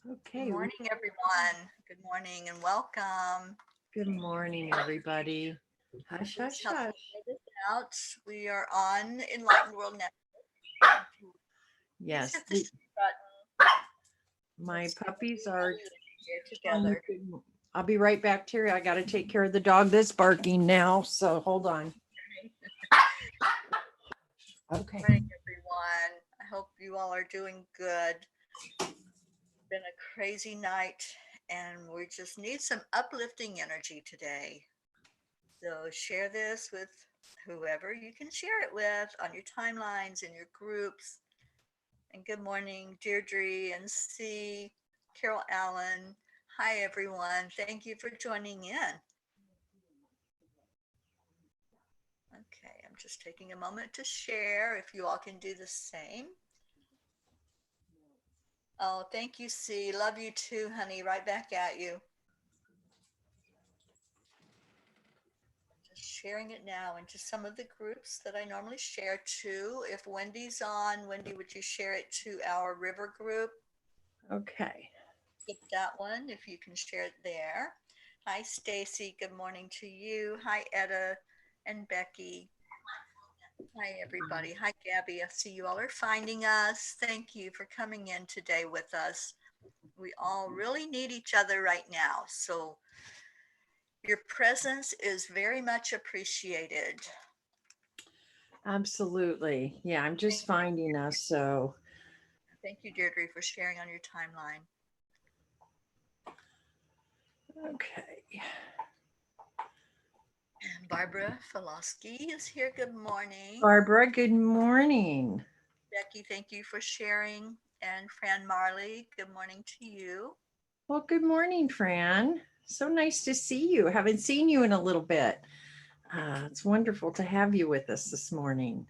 Good Okay, morning, everyone. Good morning and welcome. good morning, everybody. Hush, Please hush, help me hush. share this out. We are on Enlightened World Network. If you please Yes, hit the share button. my Let's puppies are share trying together. to. I'll be right back, Terry. I got to take care of the dog that's barking now. So hold on. Okay. Morning, everyone. I hope you all are doing good. Been a crazy night, and we just need some uplifting energy today. So share this with whoever you can share it with on your timelines, in your groups. And good morning, Deirdre and C, Carol Allen. Hi, everyone. Thank you for joining in. Okay, I'm just taking a moment to share if you all can do the same. Oh, thank you, C. Love you too, honey. Right back at you. Just sharing it now into some of the groups that I normally share to. If Wendy's on, Wendy, would you share it to our river group? Okay. Skip that one if you can share it there. Hi, Stacy. Good morning to you. Hi, Etta and Becky. Hi, everybody. Hi, Gabby. I see you all are finding us. Thank you for coming in today with us. We all really need each other right now. So, your presence is very much appreciated. Absolutely. Yeah, I'm just Thank, finding us. So, thank you, Deirdre, for sharing on your timeline. okay. And Barbara Falosky is here. Good morning. Barbara, good morning. Becky, thank you for sharing. And Fran Marley, good morning to you. Well, good morning, Fran. So nice to see you. Haven't seen you in a little bit. It's wonderful to have you with us this morning.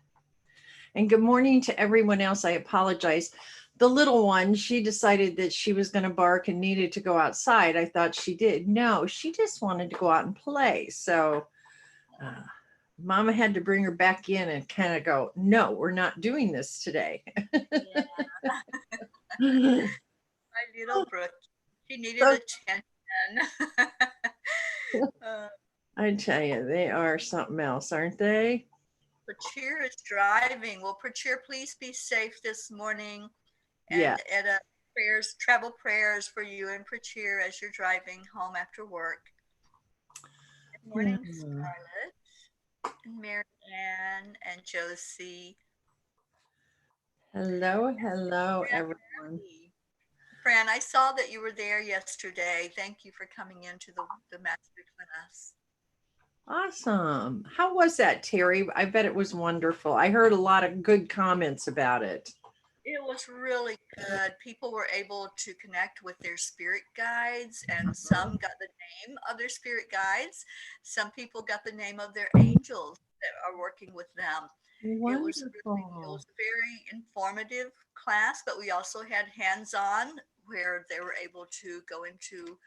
And good morning to everyone else. I apologize. The little one, she decided that she was going to bark and needed to go outside. I thought she did. No, she just wanted to go out and play. So, uh, Mama had to bring her back in and kind of go, no, we're not doing this today. Yeah, my little Brooke, she needed So attention. uh, I tell you, they are something else, aren't they? Pachir is driving. Will Pachir please be safe this morning? Yeah. And prayers, travel prayers for you and Pachir as you're driving home after work. Good Yeah. morning, Scarlett and Marianne and Josie. Hello, hello, Fran everyone. Murphy. Fran, I saw that you were there yesterday. Thank you for coming into the Match Between Us. Awesome. How was that, Terry? I bet it was wonderful. I heard a lot of good comments about it. It was really good. People were able to connect with their spirit guides, and some got the name of their spirit guides. Some people got the name of their angels that are working with them. It Wonderful. was a very informative class, but we also had hands-on where they were able to go into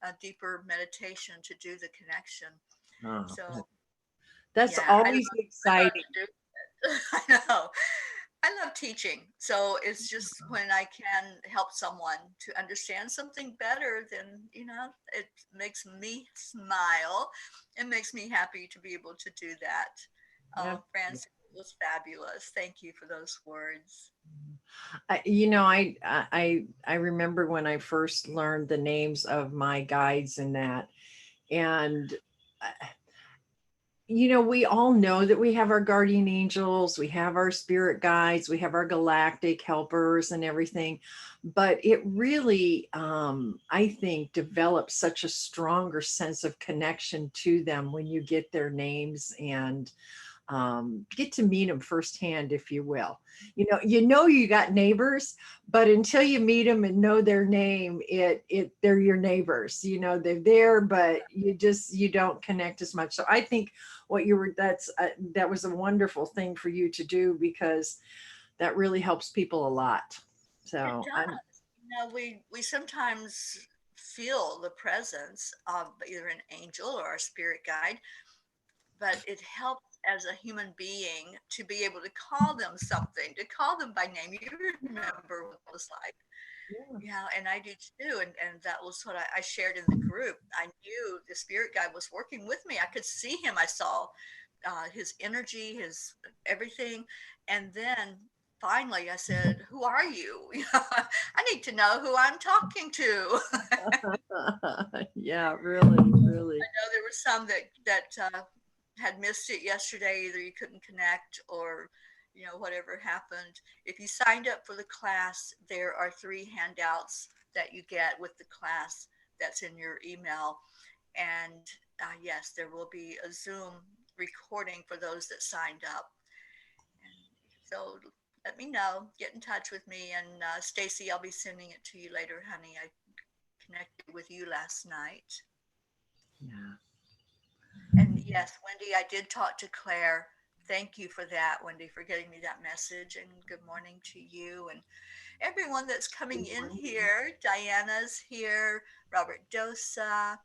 a deeper meditation to do the connection. Oh, So that's yeah, always I love exciting. to do it. I know. I love teaching. So it's just when I can help someone to understand something better, then, it makes me smile. It makes me happy to be able to do that. Yeah. Francis, it was fabulous. Thank you for those words. I remember when I first learned the names of my guides and that, and uh, we all know that we have our guardian angels, we have our spirit guides, we have our galactic helpers and everything. But it really, I think, develops such a stronger sense of connection to them when you get their names and get to meet them firsthand, if you will. You got neighbors, but until you meet them and know their name, they're your neighbors. They're there, but you don't connect as much. So I think that was a wonderful thing for you to do because that really helps people a lot. It So I'm does. We sometimes feel the presence of either an angel or a spirit guide, but it helps as a human being to be able to call them something, to call them by name. You remember what it was like. Yeah, and I do too. And that was what I shared in the group. I knew the spirit guide was working with me. I could see him. I saw his energy, his everything. And then finally I said, "Who are you?" I need to know who I'm talking to. Yeah, really, really. Know there were some that had missed it yesterday. Either you couldn't connect or whatever happened. If you signed up for the class, there are 3 handouts that you get with the class that's in your email. And yes, there will be a Zoom recording for those that signed up. And so let me know. Get in touch with me. And Stacy, I'll be sending it to you later, honey. I connected with you last night. Yeah. And yes, Wendy, I did talk to Claire. Thank you for that, Wendy, for getting me that message. And good morning to you and everyone that's coming Good in morning. here. Diana's here, Robert Dosa.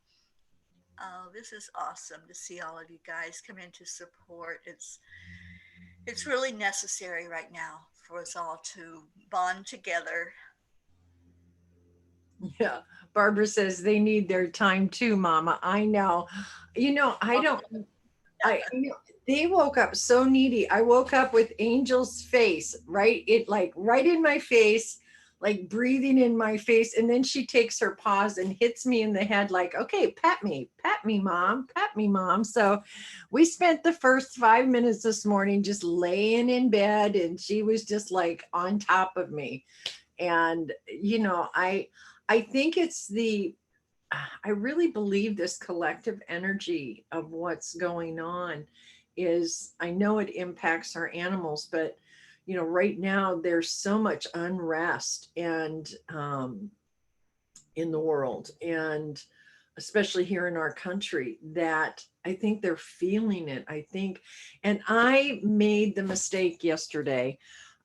Oh, this is awesome to see all of you guys come in to support. It's really necessary right now for us all to bond together. Yeah. Barbara says they need their time too, Mama. I know. I Oh, don't they woke up so needy. I woke up with Angel's face, right in my face, like breathing in my face. And then she takes her paws and hits me in the head, like, okay, pat me, mom, pat me, mom. So we spent the first 5 minutes this morning just laying in bed, and she was just like on top of me. And, I think I really believe this collective energy of what's going on is, I know it impacts our animals, but right now there's so much unrest and in the world, and especially here in our country, that I think they're feeling it. I think, and I made the mistake yesterday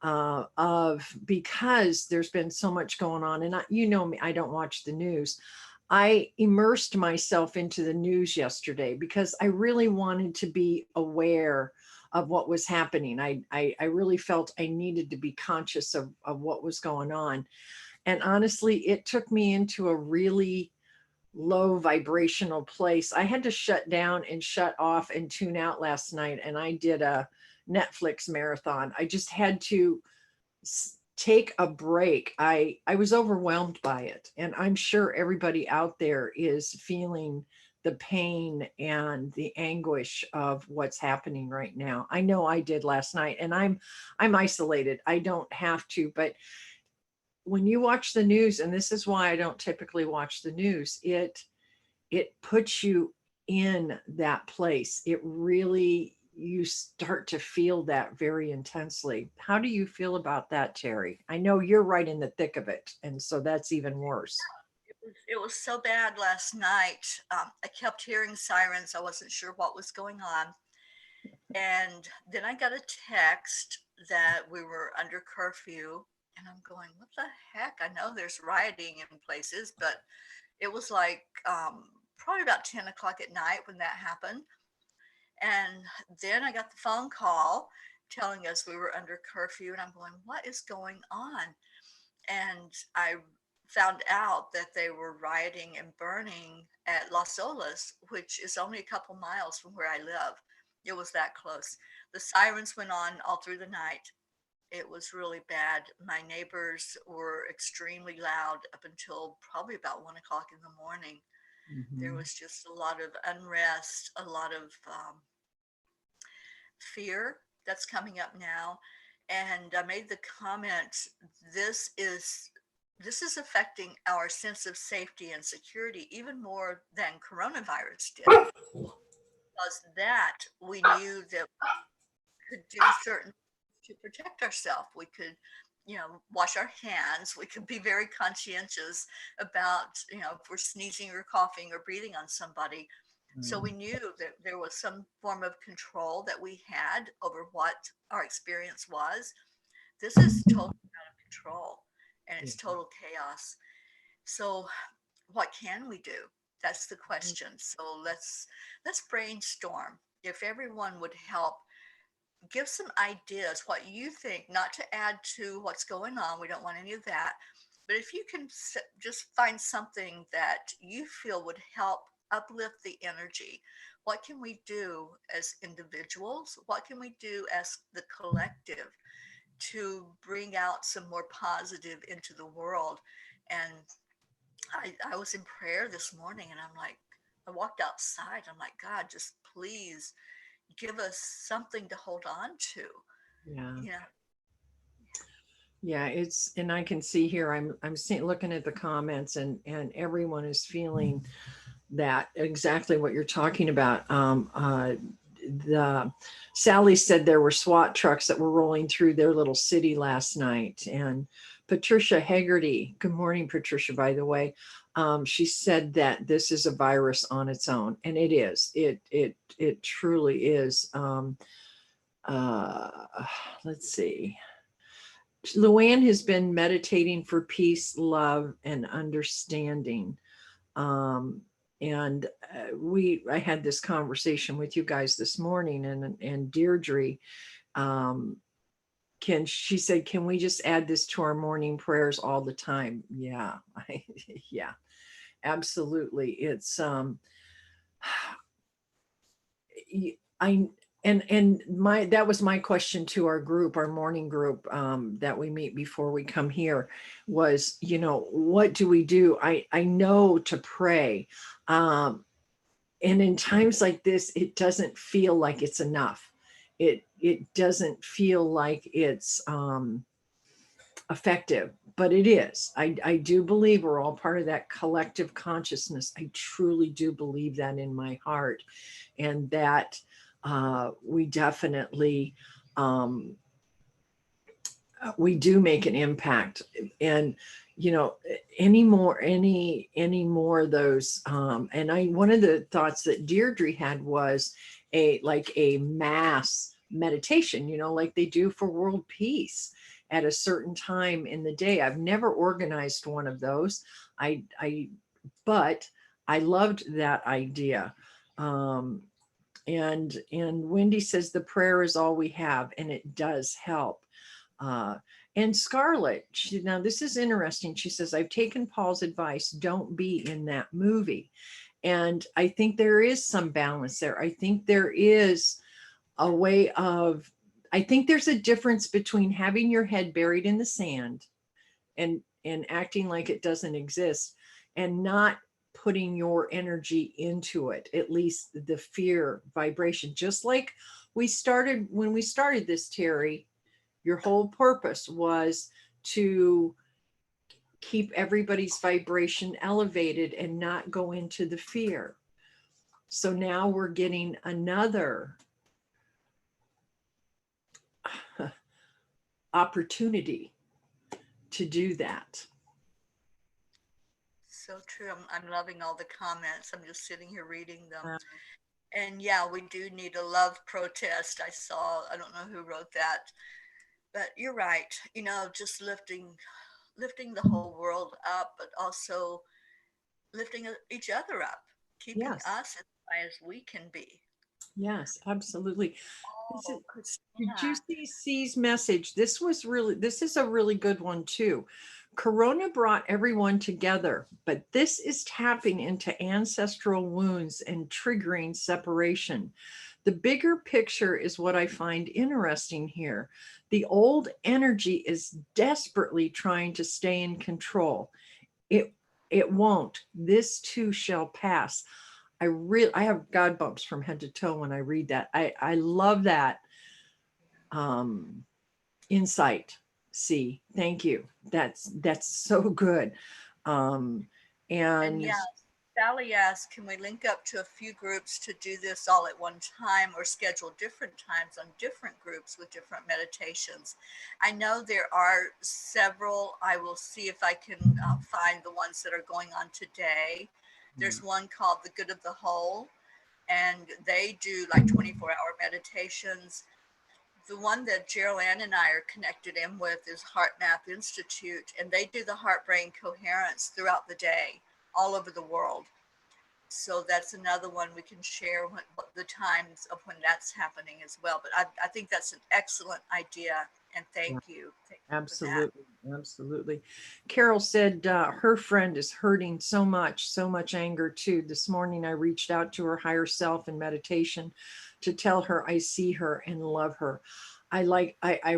of, because there's been so much going on, and me, I don't watch the news. I immersed myself into the news yesterday because I really wanted to be aware of what was happening. I really felt I needed to be conscious of what was going on. And honestly, it took me into a really low vibrational place. I had to shut down and shut off and tune out last night. And I did a Netflix marathon. I just had to take a break. I was overwhelmed by it. And I'm sure everybody out there is feeling the pain and the anguish of what's happening right now. I know I did last night, and I'm isolated. I don't have to, but when you watch the news, and this is why I don't typically watch the news, it puts you in that place. It really, you start to feel that very intensely. How do you feel about that, Teri? I know you're right in the thick of it, and so that's even worse. it was so bad last night. I kept hearing sirens. I wasn't sure what was going on. And then I got a text that we were under curfew. And I'm going, what the heck? I know there's rioting in places, but it was like probably about 10 o'clock at night when that happened. And then I got the phone call telling us we were under curfew. And I'm going, what is going on? And I found out that they were rioting and burning at Las Olas, which is only a couple miles from where I live. It was that close. The sirens went on all through the night. It was really bad. My neighbors were extremely loud up until probably about 1 o'clock in the morning. There Mhm. was just a lot of unrest, a lot of fear that's coming up now. And I made the comment, this is this is affecting our sense of safety and security even more than coronavirus did, because that we knew that we could do certain things to protect ourselves. We could, wash our hands. We could be very conscientious about, if we're sneezing or coughing or breathing on somebody. So we knew that there was some form of control that we had over what our experience was. This is totally out of control and Yeah. it's total chaos. So what can we do? That's the question. So let's brainstorm. If everyone would help give some ideas what you think, not to add to what's going on. We don't want any of that, But if you can just find something that you feel would help uplift the energy, what can we do as individuals? What can we do as the collective to bring out some more positive into the world? And I was in prayer this morning and I'm like, I walked outside. I'm like, God, just please give us something to hold on to. Yeah. You know, Yeah, it's, and I can see here, I'm seeing, looking at the comments, and everyone is feeling that exactly what you're talking about. The Sally said there were SWAT trucks that were rolling through their little city last night. And Patricia Haggerty, good morning, Patricia, by the way. She said that this is a virus on its own, and it is. It truly is. Uh, let's see. Luann has been meditating for peace, love, and understanding. Um, and I had this conversation with you guys this morning, and Deirdre, um, she said, can we just add this to our morning prayers all the time? Yeah, yeah, absolutely. It's I and my, that was my question to our group, our morning group, that we meet before we come here, was, what do we do? I know to pray, and in times like this, it doesn't feel like it's enough. It doesn't feel like it's effective, but it is. I do believe we're all part of that collective consciousness. I truly do believe that in my heart, and that we definitely we do make an impact. And any more of those, and one of the thoughts that Deirdre had was a mass meditation, like they do for world peace at a certain time in the day. I've never organized one of those. But I loved that idea. And Wendy says the prayer is all we have, and it does help. uh, and Scarlett, now this is interesting, she says, I've taken Paul's advice, don't be in that movie. And I think there is some balance there. I think there is a way of, I think there's a difference between having your head buried in the sand and acting like it doesn't exist, and not putting your energy into it, at least the fear vibration. Just like when we started this, Teri, your whole purpose was to keep everybody's vibration elevated and not go into the fear. So now we're getting another opportunity to do that. so true. I'm loving all the comments. I'm just sitting here reading them. And yeah, we do need a love protest. I don't know who wrote that, but you're right. Just lifting the whole world up, but also lifting each other up, keeping Yes, us as high as we can be. yes, absolutely. Oh, Did you Christina. see C's message? This is a really good one too. Corona brought everyone together, but this is tapping into ancestral wounds and triggering separation. The bigger picture is what I find interesting here. The old energy is desperately trying to stay in control. It won't. This too shall pass. I have God bumps from head to toe when I read that. I love that insight. See, thank you. That's so good. Um, And and yeah, Sally asked, can we link up to a few groups to do this all at one time or schedule different times on different groups with different meditations? I know there are several. I will see if I can find the ones that are going on today. There's one called The Good of the Whole, and they do like 24-hour meditations. The one that Jeryl and I are connected in with is Heart Math Institute, and they do the heart brain coherence throughout the day all over the world. So that's another one we can share what the times of when that's happening as well. But I think that's an excellent idea, and thank you for that. Absolutely, absolutely. Carol said her friend is hurting so much anger too. This morning, I reached out to her higher self in meditation to tell her I see her and love her. I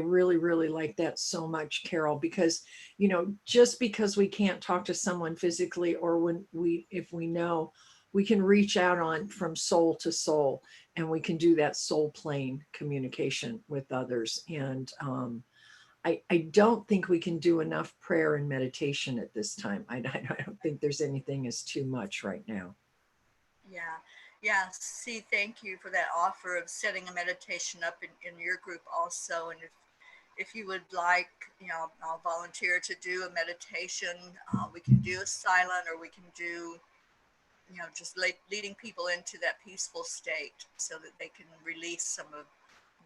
really, really like that so much, Carol, because, you know, just because we can't talk to someone physically or if we know, we can reach out on from soul to soul and we can do that soul plane communication with others. And, I don't think we can do enough prayer and meditation at this time. I don't think there's anything is too much right now. Yeah. Yeah. See, thank you for that offer of setting a meditation up in your group also. And if you would like, I'll volunteer to do a meditation. We can do a silent, or we can do, just leading people into that peaceful state so that they can release some of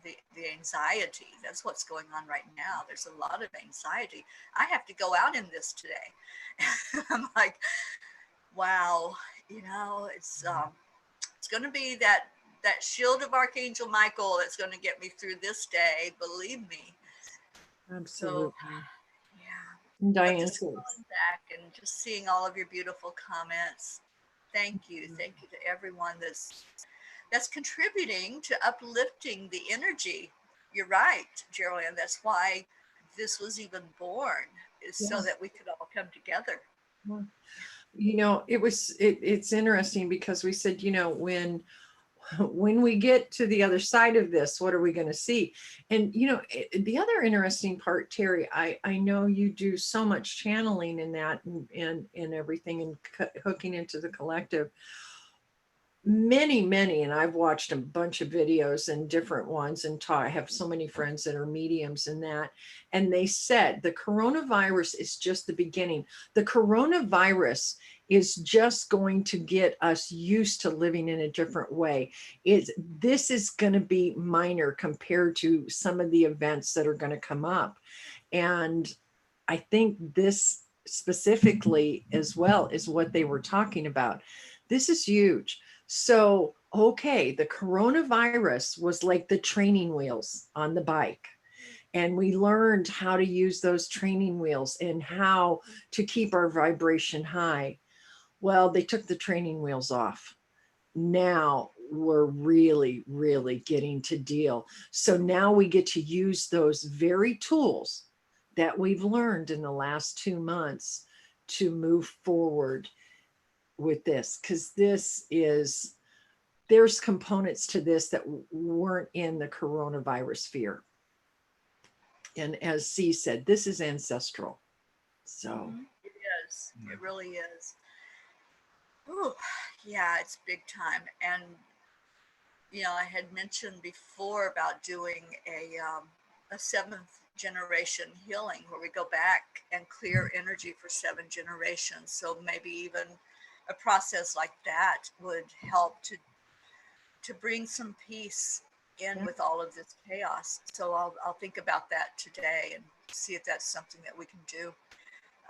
the anxiety. That's what's going on right now. There's a lot of anxiety. I have to go out in this today. I'm like, wow, it's going to be that shield of Archangel Michael that's going to get me through this day. Believe me. So Absolutely. yeah, And but Diane just says, going back and just seeing all of your beautiful comments. Thank you to everyone that's contributing to uplifting the energy. You're right, Jeryl, that's why this was even born, is so yeah. that we could all come together. Yeah. You know, it's interesting because we said, you know, when we get to the other side of this, what are we going to see? And, you know, the other interesting part, Teri, I know you do so much channeling in that and everything and hooking into the collective. Many, and I've watched a bunch of videos and different ones and taught. I have so many friends that are mediums in that. And they said the coronavirus is just the beginning. The coronavirus is just going to get us used to living in a different way. This is going to be minor compared to some of the events that are going to come up. And I think this specifically as well is what they were talking about. This is huge. So, okay, the coronavirus was like the training wheels on the bike. And we learned how to use those training wheels and how to keep our vibration high. Well, they took the training wheels off. Now we're really, really getting to deal. So now we get to use those very tools that we've learned in the last 2 months to move forward with this, because there's components to this that weren't in the coronavirus fear. And as C said, this is ancestral. So It is. It really is. Ooh, yeah, it's big time. And I had mentioned before about doing a seventh generation healing where we go back and clear energy for 7 generations. So maybe even a process like that would help to bring some peace in yeah, with all of this chaos. So I'll think about that today and see if that's something that we can do.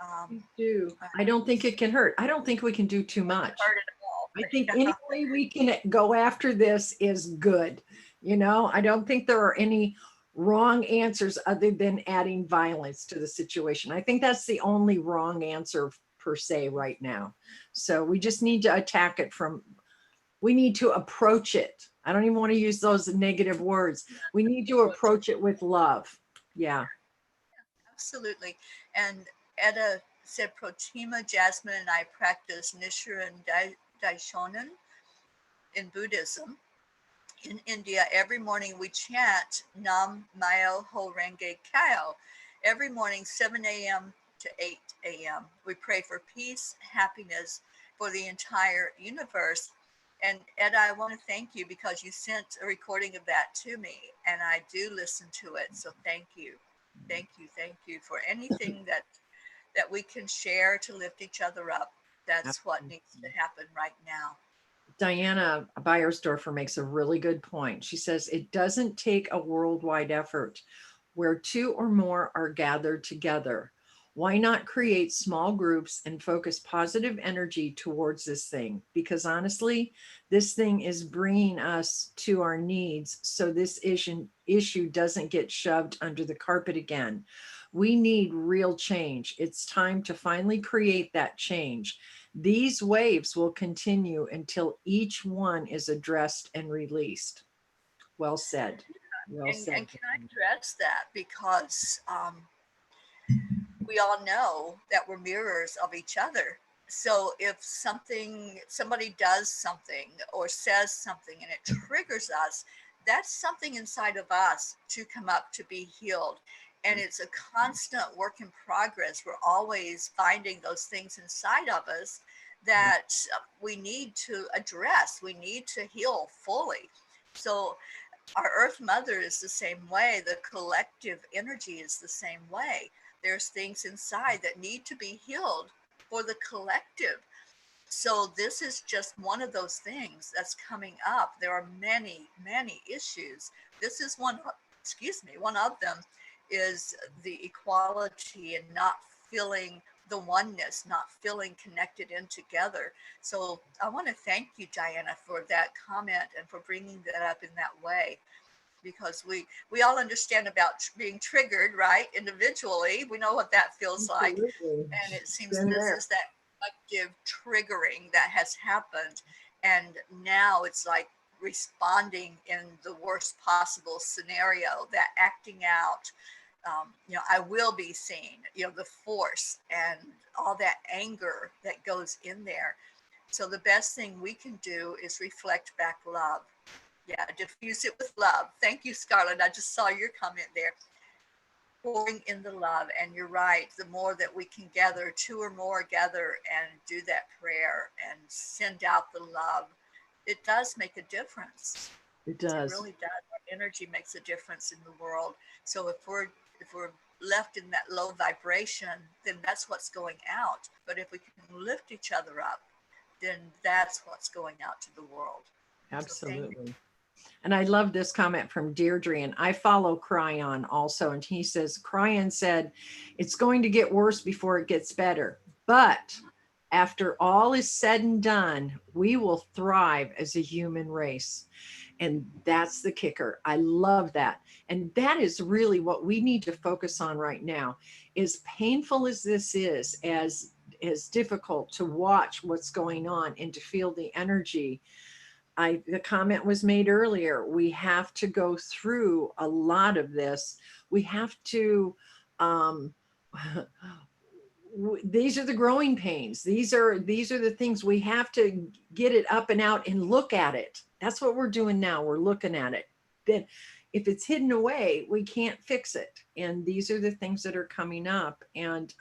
Um, we do. uh, I don't think it can hurt. I don't think we can do too much. Heard it all. I think any way we can go after this is good. You know, I don't think there are any wrong answers other than adding violence to the situation. I think that's the only wrong answer per se right now. So we just need to attack it we need to approach it. I don't even want to use those negative words. We need to approach it with love. Yeah. Absolutely. And Etta said Protima, Jasmine, and I practice Nichiren Daishonin in Buddhism. In India, every morning we chant Nam Myo Ho Renge Kyo. Every morning, 7 a.m. to 8 a.m. We pray for peace, happiness for the entire universe. And Ed, I want to thank you because you sent a recording of that to me, and I do listen to it. So thank you, thank you for anything that we can share to lift each other up. That's what needs to happen right now. Diana Beiersdorfer makes a really good point. She says it doesn't take a worldwide effort where two or more are gathered together. Why not create small groups and focus positive energy towards this thing? Because honestly, this thing is bringing us to our needs. So this issue doesn't get shoved under the carpet again. We need real change. It's time to finally create that change. These waves will continue until each one is addressed and released. Well said. Well And said. can I address that? Because we all know that we're mirrors of each other. So if somebody does something or says something and it triggers us, that's something inside of us to come up to be healed. And it's a constant work in progress. We're always finding those things inside of us that we need to address, we need to heal fully. So our earth mother is the same way, the collective energy is the same way. There's things inside that need to be healed for the collective. So this is just one of those things that's coming up. There are many issues. This is one, excuse me, one of them is the equality and not feeling the oneness, not feeling connected in together. So I want to thank you, Diana, for that comment and for bringing that up in that way, because we all understand about being triggered, right? Individually, we know what that feels like, Absolutely. and it seems Been this there. is that collective triggering that has happened, and now it's like responding in the worst possible scenario, that acting out. I will be seen, the force and all that anger that goes in there. So the best thing we can do is reflect back love. Yeah, diffuse it with love. Thank you, Scarlett. I just saw your comment there. Pouring in the love. And you're right. The more that we can gather, two or more gather and do that prayer and send out the love, it does make a difference. It It does. really does. Our energy makes a difference in the world. So if we're left in that low vibration, then that's what's going out. But if we can lift each other up, then that's what's going out to the world. So thank you. Absolutely. And I love this comment from Deirdre, and I follow Cryon also. And he says, Cryon said, it's going to get worse before it gets better. But after all is said and done, we will thrive as a human race. And that's the kicker. I love that. And that is really what we need to focus on right now. As painful as this is, as difficult to watch what's going on and to feel the energy, the comment was made earlier. We have to go through a lot of this. We have to, um, these are the growing pains. These are the things we have to get it up and out and look at it. That's what we're doing now. We're looking at it. Then if it's hidden away, we can't fix it. And these are the things that are coming up. And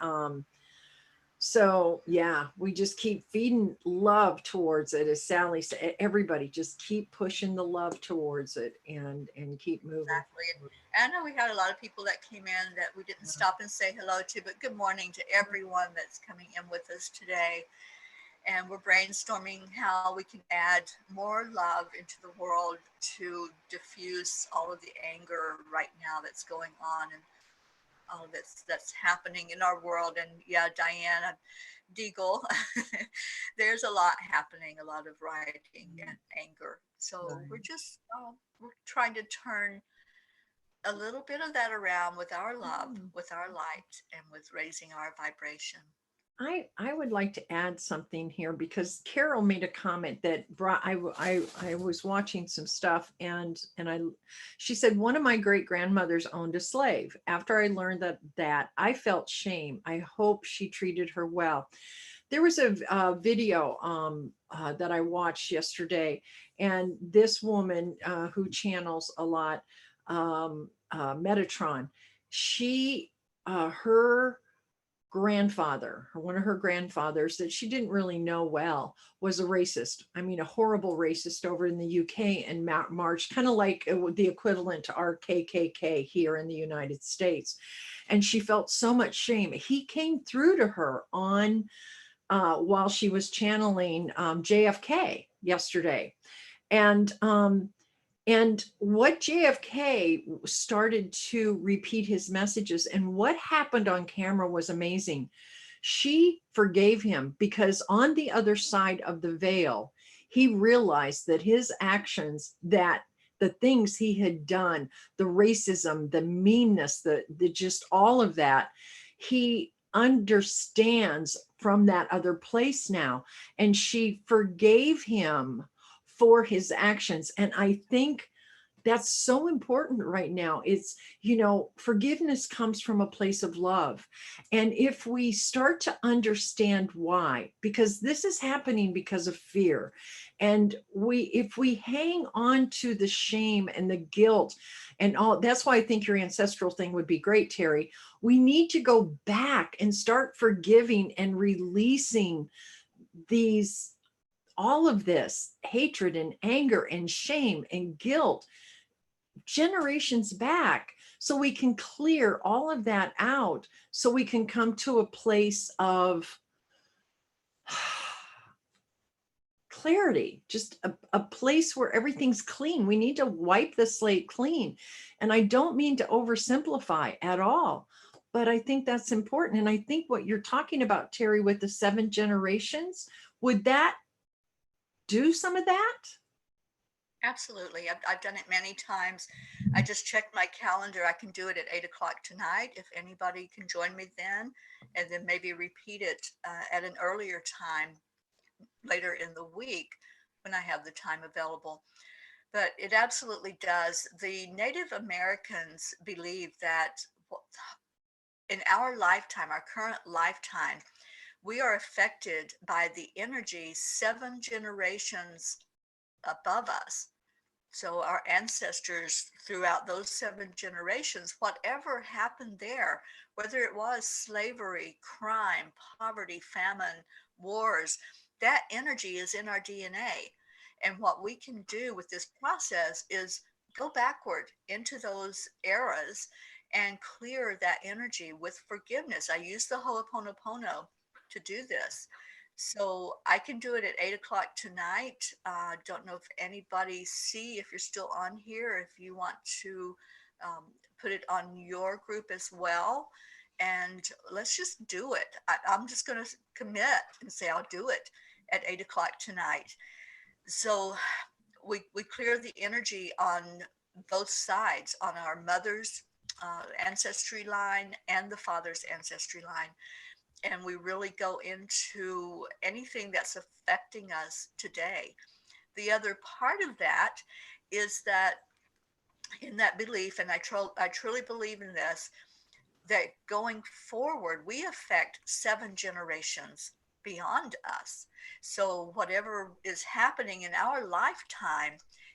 so yeah, we just keep feeding love towards it, as Sally said. Everybody just keep pushing the love towards it and keep moving. Exactly. And I know we had a lot of people that came in that we didn't stop and say hello to, but good morning to everyone that's coming in with us today. And we're brainstorming how we can add more love into the world to diffuse all of the anger right now that's going on, and all that's happening in our world. And yeah, Diana Deagle, there's a lot happening, a lot of rioting and anger. So we're Right. just we're trying to turn a little bit of that around with our love, with our light, and with raising our vibration. I would like to add something here because Carol made a comment that brought I was watching some stuff and she said one of my great grandmothers owned a slave. After I learned that I felt shame. I hope she treated her well. There was a video that I watched yesterday, and this woman who channels a lot, Metatron, she her grandfather, or one of her grandfathers that she didn't really know well, was a racist. I mean, a horrible racist over in the UK and marched kind of like the equivalent to our KKK here in the United States. And she felt so much shame. He came through to her on while she was channeling JFK yesterday. And And what JFK started to repeat his messages, and what happened on camera was amazing. She forgave him because on the other side of the veil, he realized that his actions, that the things he had done, the racism, the meanness, the just all of that, he understands from that other place now. And she forgave him for his actions. And I think that's so important right now. It's, forgiveness comes from a place of love. And if we start to understand why, because this is happening because of fear, and if we hang on to the shame and the guilt and all, that's why I think your ancestral thing would be great, Teri. We need to go back and start forgiving and releasing these, all of this hatred and anger and shame and guilt generations back, so we can clear all of that out, so we can come to a place of clarity, just a place where everything's clean. We need to wipe the slate clean. And I don't mean to oversimplify at all, but I think that's important. And I think what you're talking about, Teri, with the 7 generations, would that do some of that? Absolutely. I've done it many times. I just checked my calendar. I can do it at 8 o'clock tonight if anybody can join me then, and then maybe repeat it at an earlier time later in the week when I have the time available. But it absolutely does. The Native Americans believe that in our lifetime, our current lifetime, we are affected by the energy 7 generations above us. So our ancestors throughout those 7 generations, whatever happened there, whether it was slavery, crime, poverty, famine, wars, that energy is in our DNA. And what we can do with this process is go backward into those eras and clear that energy with forgiveness. I use the Ho'oponopono to do this. So I can do it at 8 o'clock tonight. Don't know if anybody if you're still on here, if you want to put it on your group as well. And let's just do it. I'm just going to commit and say I'll do it at 8 o'clock tonight. So we clear the energy on both sides, on our mother's ancestry line and the father's ancestry line, and we really go into anything that's affecting us today. The other part of that is that in that belief, and I truly believe in this, that going forward, we affect 7 generations beyond us. So whatever is happening in our lifetime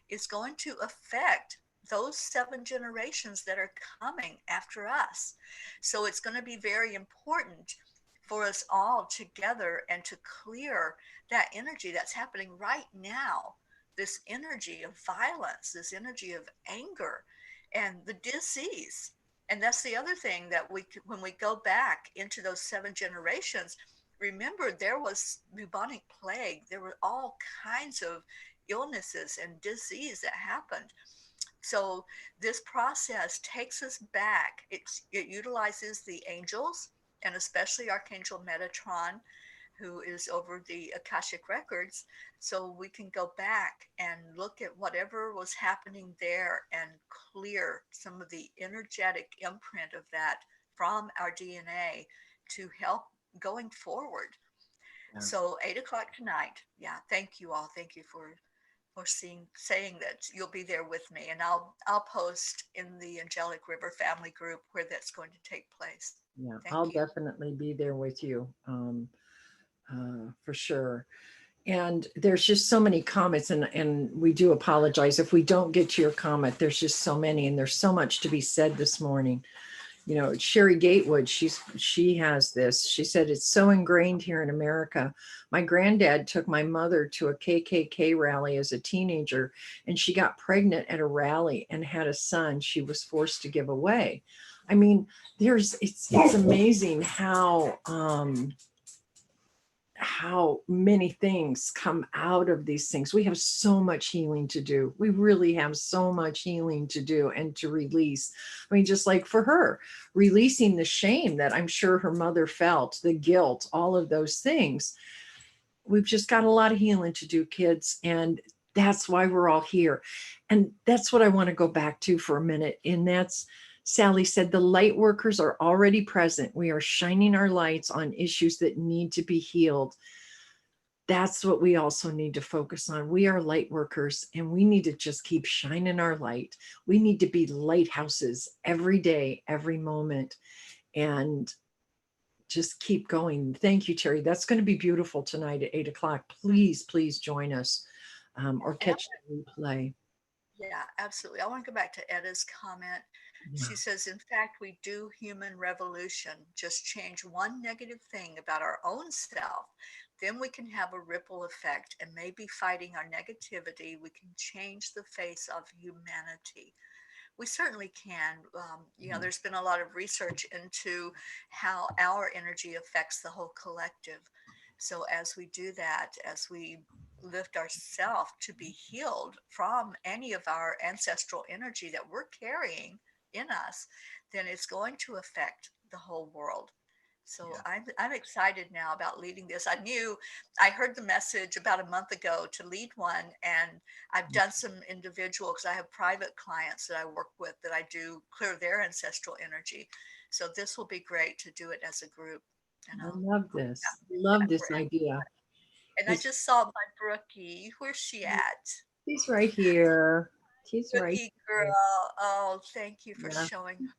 is going to affect those 7 generations that are coming after us. So it's going to be very important for us all together and to clear that energy that's happening right now, this energy of violence, this energy of anger, and the disease. And that's the other thing that when we go back into those 7 generations, remember there was bubonic plague, there were all kinds of illnesses and disease that happened. So this process takes us back. It utilizes the angels, and especially Archangel Metatron, who is over the Akashic records. So we can go back and look at whatever was happening there and clear some of the energetic imprint of that from our DNA to help going forward. Yeah. So 8 o'clock tonight. Yeah. Thank you all. Thank you for saying that you'll be there with me, and I'll post in the Angelic River family group where that's going to take place. Yeah, Thank I'll you. definitely be there with you, for sure. And there's just so many comments, and we do apologize if we don't get to your comment. There's just so many, and there's so much to be said this morning. Sherry Gatewood, she has this. She said, it's so ingrained here in America. My granddad took my mother to a KKK rally as a teenager, and she got pregnant at a rally and had a son she was forced to give away. I mean, it's amazing how how many things come out of these things. We have so much healing to do. We really have so much healing to do and to release. I mean, just like for her, releasing the shame that I'm sure her mother felt, the guilt, all of those things. We've just got a lot of healing to do, kids. And that's why we're all here. And that's what I want to go back to for a minute. And that's, Sally said, the light workers are already present. We are shining our lights on issues that need to be healed. That's what we also need to focus on. We are light workers, and we need to just keep shining our light. We need to be lighthouses every day, every moment, and just keep going. Thank you, Teri. That's going to be beautiful tonight at 8 o'clock. Please, please join us, or catch the replay. Yeah, absolutely. I want to go back to Edda's comment. Yeah. She says, in fact, we do human revolution. Just change one negative thing about our own self. Then we can have a ripple effect, and maybe fighting our negativity, we can change the face of humanity. We certainly can. There's been a lot of research into how our energy affects the whole collective. So as we do that, as we lift ourselves to be healed from any of our ancestral energy that we're carrying in us, then it's going to affect the whole world. So I'm excited now about leading this. I heard the message about a month ago to lead one, and I've done some individual, because I have private clients that I work with that I do clear their ancestral energy. So this will be great to do it as a group. And I love this. Love this idea. And I just saw my Brookie. Where's she at? She's right here. She's right Brookie girl. here. Oh, thank you for Yeah. showing her.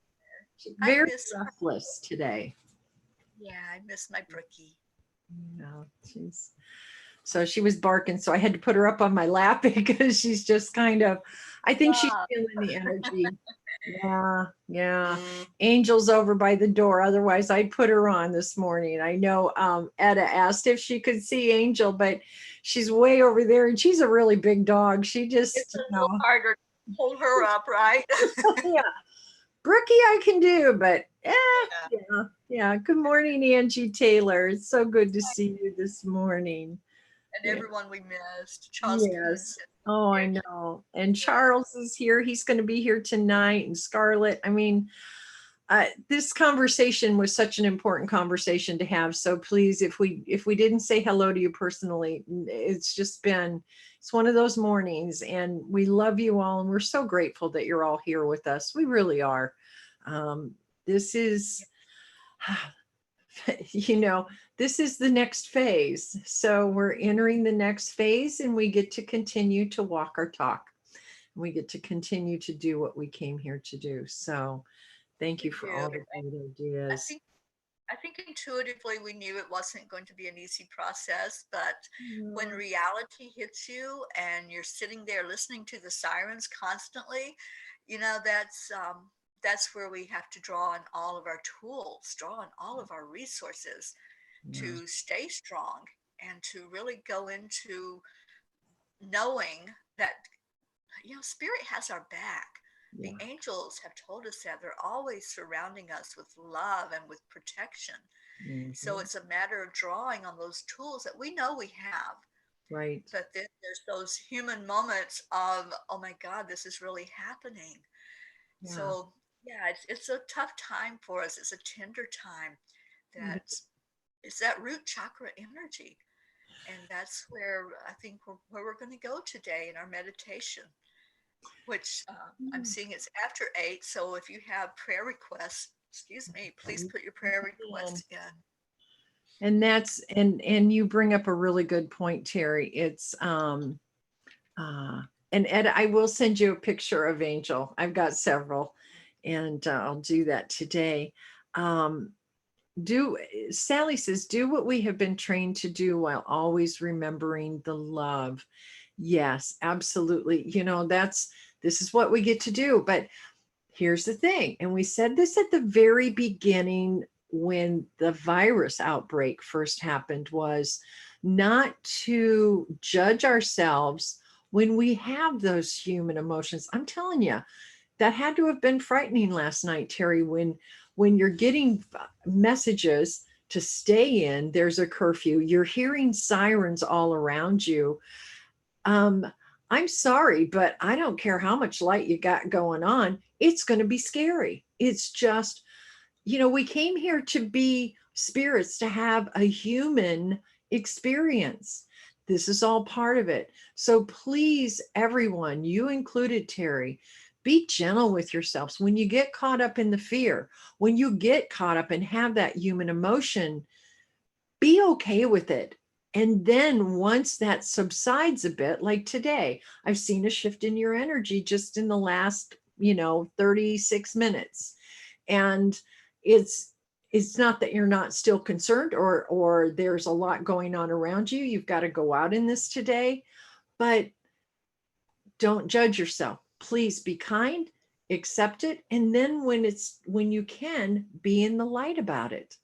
She's I very miss her. restless today. Yeah, I miss my Brookie. No, so she was barking, so I had to put her up on my lap because she's just kind of, I think she's feeling the energy. Yeah. Angel's over by the door. Otherwise, I'd put her on this morning. I know Etta asked if she could see Angel, but she's way over there, and she's a really big dog. She just, it's a little harder to hold her up, right? Yeah. Brookie, I can do, but yeah. Good morning, Angie Taylor. It's so good to see you this morning. And everyone we missed. Charles. Yes. Oh, I know. And Charles is here. He's going to be here tonight. And Scarlett. I mean, this conversation was such an important conversation to have. So please, if we didn't say hello to you personally, it's one of those mornings, and we love you all, and we're so grateful that you're all here with us. We really are. This is, this is the next phase. So we're entering the next phase, and we get to continue to walk our talk. We get to continue to do what we came here to do. So thank you for all the great ideas. I think intuitively we knew it wasn't going to be an easy process, but when reality hits you and you're sitting there listening to the sirens constantly, that's where we have to draw on all of our tools, draw on all of our resources to stay strong and to really go into knowing that spirit has our back. The angels have told us that they're always surrounding us with love and with protection. So it's a matter of drawing on those tools that we know we have. Right. But then there's those human moments of, oh my God, this is really happening. So it's a tough time for us. It's a tender time. It's that root chakra energy. And that's where I think where we're going to go today in our meditation, which I'm seeing it's after 8. So if you have prayer requests, please put your prayer requests in. And that's, and you bring up a really good point, Teri. It's, and Ed, I will send you a picture of Angel. I've got several, and I'll do that today. Sally says, do what we have been trained to do while always remembering the love. Yes, absolutely. This is what we get to do. But here's the thing. And we said this at the very beginning when the virus outbreak first happened, was not to judge ourselves when we have those human emotions. I'm telling you, that had to have been frightening last night, Teri, when you're getting messages to stay in. There's a curfew. You're hearing sirens all around you. I'm sorry, but I don't care how much light you got going on. It's going to be scary. It's just, we came here to be spirits, to have a human experience. This is all part of it. So please, everyone, you included, Teri, be gentle with yourselves. When you get caught up in the fear, when you get caught up and have that human emotion, be okay with it. And then once that subsides a bit, like today, I've seen a shift in your energy just in the last, 36 minutes. And it's not that you're not still concerned, or there's a lot going on around you. You've got to go out in this today, but don't judge yourself. Please be kind, accept it. And then when you can, be in the light about it.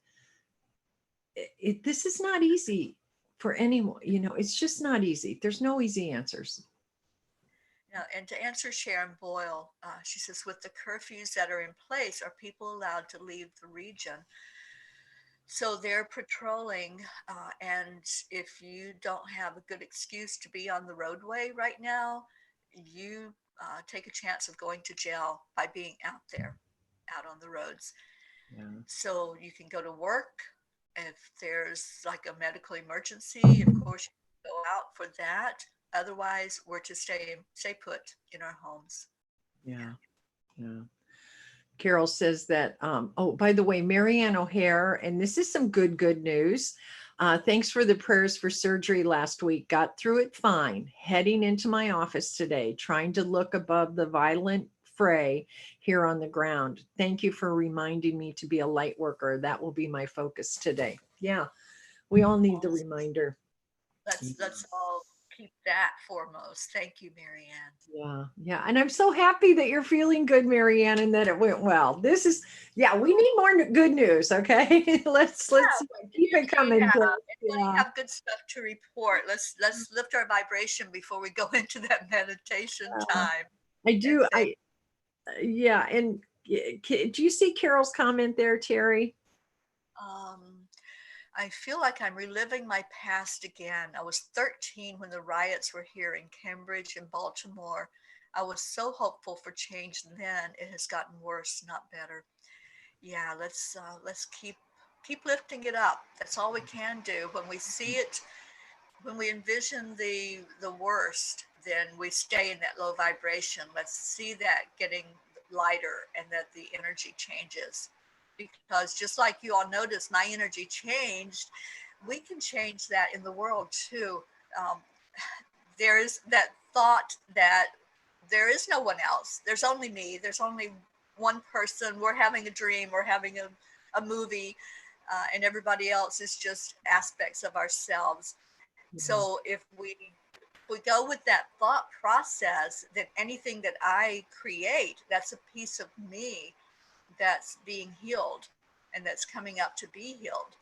This is not easy for anyone. It's just not easy. There's no easy answers. Now, and to answer Sharon Boyle, she says, with the curfews that are in place, are people allowed to leave the region? So they're patrolling, and if you don't have a good excuse to be on the roadway right now, you take a chance of going to jail by being out there, out on the roads. Yeah. So you can go to work. If there's like a medical emergency, of course, you can go out for that. Otherwise, we're to stay put in our homes. Yeah. Yeah. Carol says that, oh, by the way, Marianne O'Hare, and this is some good news. Thanks for the prayers for surgery last week. Got through it fine. Heading into my office today, trying to look above the violent fray here on the ground. Thank you for reminding me to be a light worker. That will be my focus today. Yeah, we all need the reminder. Let's all keep that foremost. Thank you, Marianne. Yeah. And I'm so happy that you're feeling good, Marianne, and that it went well. This is, we need more good news. Okay. let's keep it coming. We have good stuff to report. Let's lift our vibration before we go into that meditation time. I do. Yeah. And do you see Carol's comment there, Teri? I feel like I'm reliving my past again. I was 13 when the riots were here in Cambridge and Baltimore. I was so hopeful for change then. It has gotten worse, not better. Yeah, let's keep lifting it up. That's all we can do. When we see it, when we envision the worst, then we stay in that low vibration. Let's see that getting lighter and that the energy changes. Because just like you all noticed, my energy changed. We can change that in the world too. There is that thought that there is no one else. There's only me. There's only one person. We're having a dream. We're having a movie, and everybody else is just aspects of ourselves. So if we go with that thought process, that anything that I create, that's a piece of me that's being healed and that's coming up to be healed.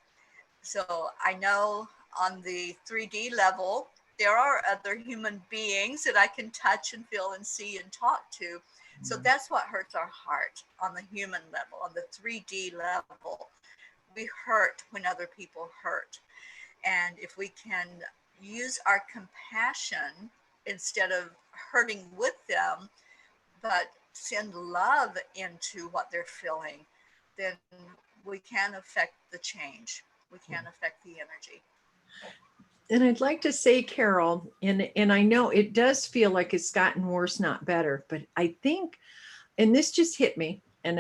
So I know on the 3D level, there are other human beings that I can touch and feel and see and talk to. So that's what hurts our heart on the human level, on the 3D level. We hurt when other people hurt. And if we can use our compassion instead of hurting with them, but send love into what they're feeling, then we can affect the change. We can affect the energy. And I'd like to say, Carol, and I know it does feel like it's gotten worse, not better, but I think, and this just hit me, and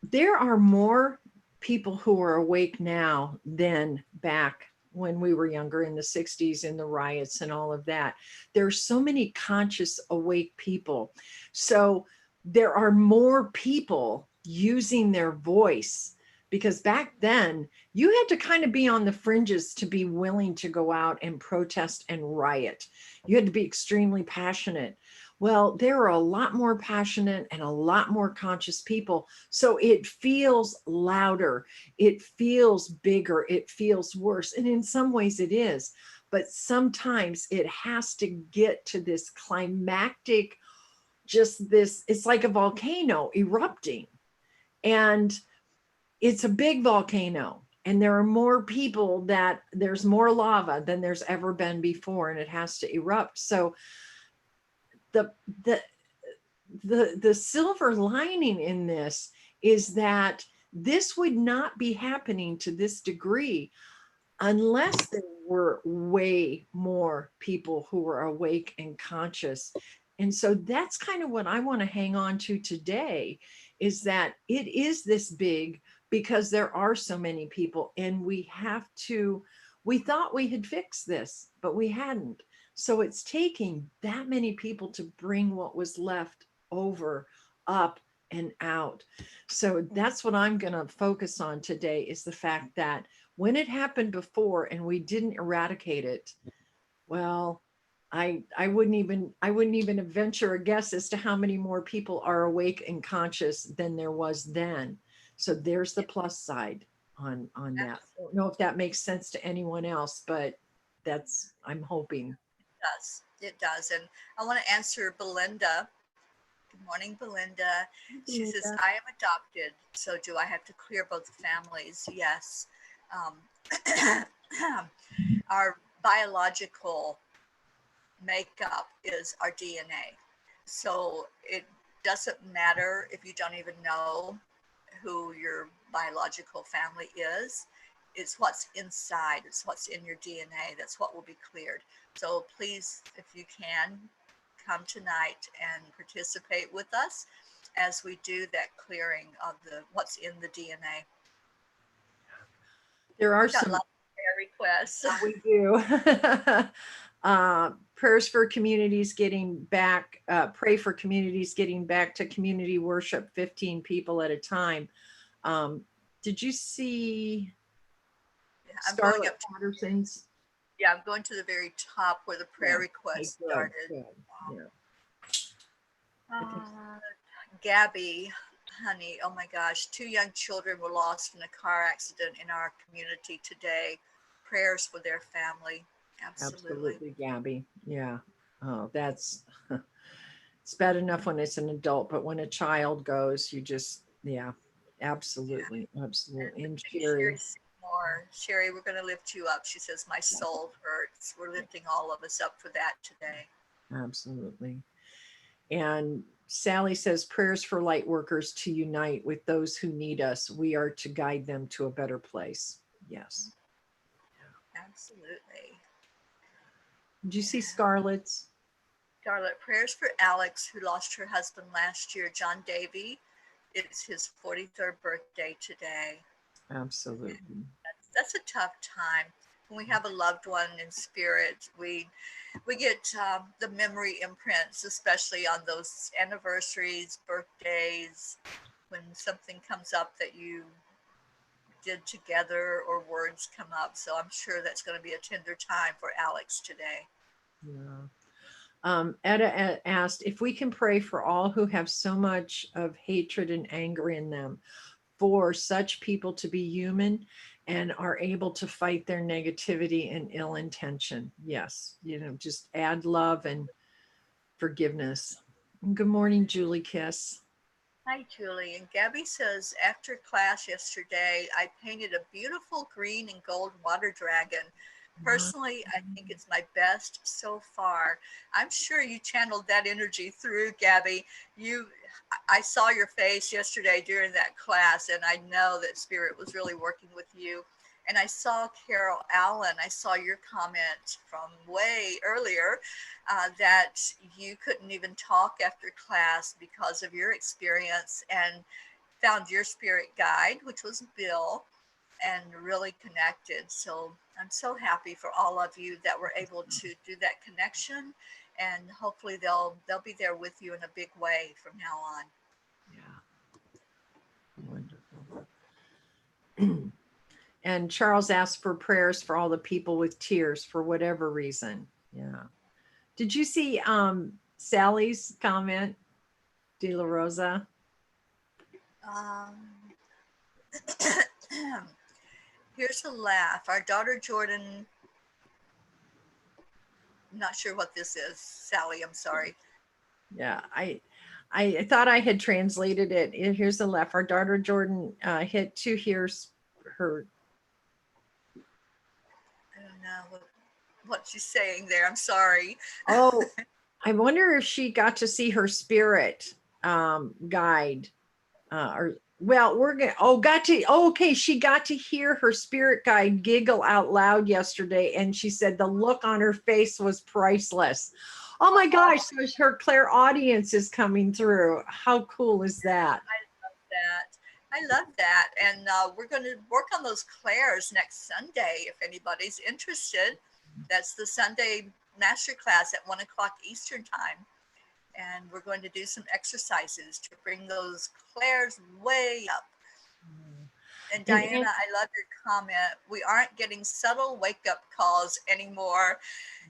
there are more people who are awake now than back when we were younger in the 60s, in the riots and all of that. There are so many conscious, awake people. So there are more people using their voice, because back then you had to kind of be on the fringes to be willing to go out and protest and riot. You had to be extremely passionate. Well, there are a lot more passionate and a lot more conscious people. So it feels louder, it feels bigger, it feels worse. And in some ways it is. But sometimes it has to get to this climactic, just this, it's like a volcano erupting. And it's a big volcano, and there are more people, that there's more lava than there's ever been before, and it has to erupt. So the the the silver lining in this is that this would not be happening to this degree unless there were way more people who were awake and conscious. And so that's kind of what I want to hang on to today, is that it is this big because there are so many people, and we thought we had fixed this, but we hadn't. So it's taking that many people to bring what was left over up and out. So that's what I'm going to focus on today, is the fact that when it happened before and we didn't eradicate it, well, I wouldn't even venture a guess as to how many more people are awake and conscious than there was then. So there's the plus side on that. I don't know if that makes sense to anyone else, but that's, I'm hoping. Does. It does. And I want to answer Belinda. Good morning, Belinda. She says, Belinda. I am adopted, so do I have to clear both families? Yes. Um, our biological makeup is our DNA. So it doesn't matter if you don't even know who your biological family is. It's what's inside, it's what's in your DNA. That's what will be cleared. So please, if you can, come tonight and participate with us as we do that clearing of the what's in the DNA. There are We got some. lots of prayer requests. We do. Prayers for communities getting back, pray for communities getting back to community worship, 15 people at a time. Did you see I'm going Scarlett up to, Patterson's? yeah, I'm going to the very top where the prayer Yeah. Okay, request good, started. good. Yeah. I think Uh, Gabby, honey, oh my gosh, 2 young children were lost in a car accident in our community today. Prayers for their family. Absolutely. absolutely, Gabby. Yeah. Oh, that's it's bad enough when it's an adult, but when a child goes, you just, yeah, Yeah. absolutely, absolutely. And Sherry Sherry, Seymour. Sherry, we're going to lift you up. She says, my soul hurts. We're lifting all of us up for that today. absolutely. And Sally says, prayers for light workers to unite with those who need us. We are to guide them to a better place. Yes. Absolutely. Did you see Scarlett's? Scarlett, prayers for Alex, who lost her husband last year, John Davy. It's his 43rd birthday today. Absolutely. That's a tough time. When we have a loved one in spirit, we get the memory imprints, especially on those anniversaries, birthdays, when something comes up that you did together or words come up. So I'm sure that's going to be a tender time for Alex today. Yeah. Etta asked if we can pray for all who have so much of hatred and anger in them, for such people to be human and are able to fight their negativity and ill intention. Yes, just add love and forgiveness. Good morning, Julie Kiss. Hi, Julie. And Gabby says, after class yesterday, I painted a beautiful green and gold water dragon. Personally, I think it's my best so far. I'm sure you channeled that energy through, Gabby. I saw your face yesterday during that class, and I know that Spirit was really working with you. And I saw Carol Allen. I saw your comment from way earlier that you couldn't even talk after class because of your experience, and found your spirit guide, which was Bill, and really connected. So I'm so happy for all of you that were able to do that connection, and hopefully they'll be there with you in a big way from now on. Yeah, wonderful. And Charles asked for prayers for all the people with tears for whatever reason. Yeah. Did you see Sally's comment, De La Rosa? Um, here's a laugh. Our daughter Jordan, I'm not sure what this is. Sally, I'm sorry. Yeah, I thought I had translated it. Here's the left. Our daughter Jordan hit to here's her. I don't know what she's saying there. I'm sorry. Oh, I wonder if she got to see her spirit guide. Or well, we're gonna okay, she got to hear her spirit guide giggle out loud yesterday, and she said the look on her face was priceless. Oh my gosh, so her clairaudience is coming through. How cool is that? That. I love that. And we're going to work on those clairs next Sunday if anybody's interested. That's the Sunday masterclass at 1 o'clock Eastern time. And we're going to do some exercises to bring those clairs way up. And Diana, I love your comment. We aren't getting subtle wake up calls anymore.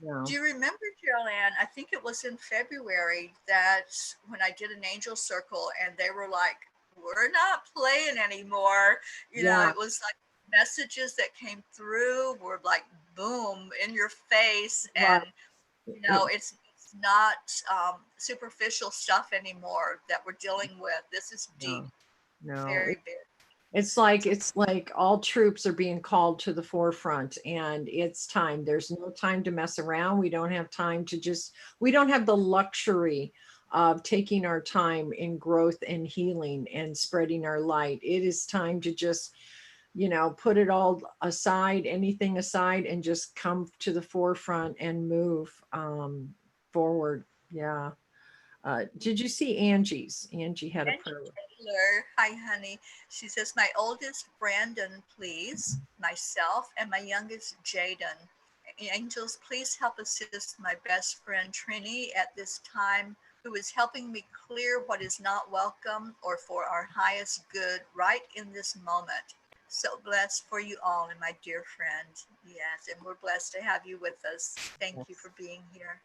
No. Do you remember, Jeryl? I think it was in February that when I did an angel circle and they were like, we're not playing anymore. You know, it was like messages that came through were like, boom, in your face. And, you know, it's not superficial stuff anymore that we're dealing with. This is deep. No. Very big. It's like all troops are being called to the forefront, and it's time. There's no time to mess around. We don't have time to we don't have the luxury of taking our time in growth and healing and spreading our light. It is time to just, put it all aside, anything aside, and just come to the forefront and move forward. Yeah. Did you see Angie's? Angie had a prayer. Hi, honey. She says, my oldest, Brandon, please, myself, and my youngest, Jaden. Angels, please help assist my best friend, Trini, at this time, who is helping me clear what is not welcome or for our highest good right in this moment. So blessed for you all and my dear friend. Yes, and we're blessed to have you with us. Thank you for being here.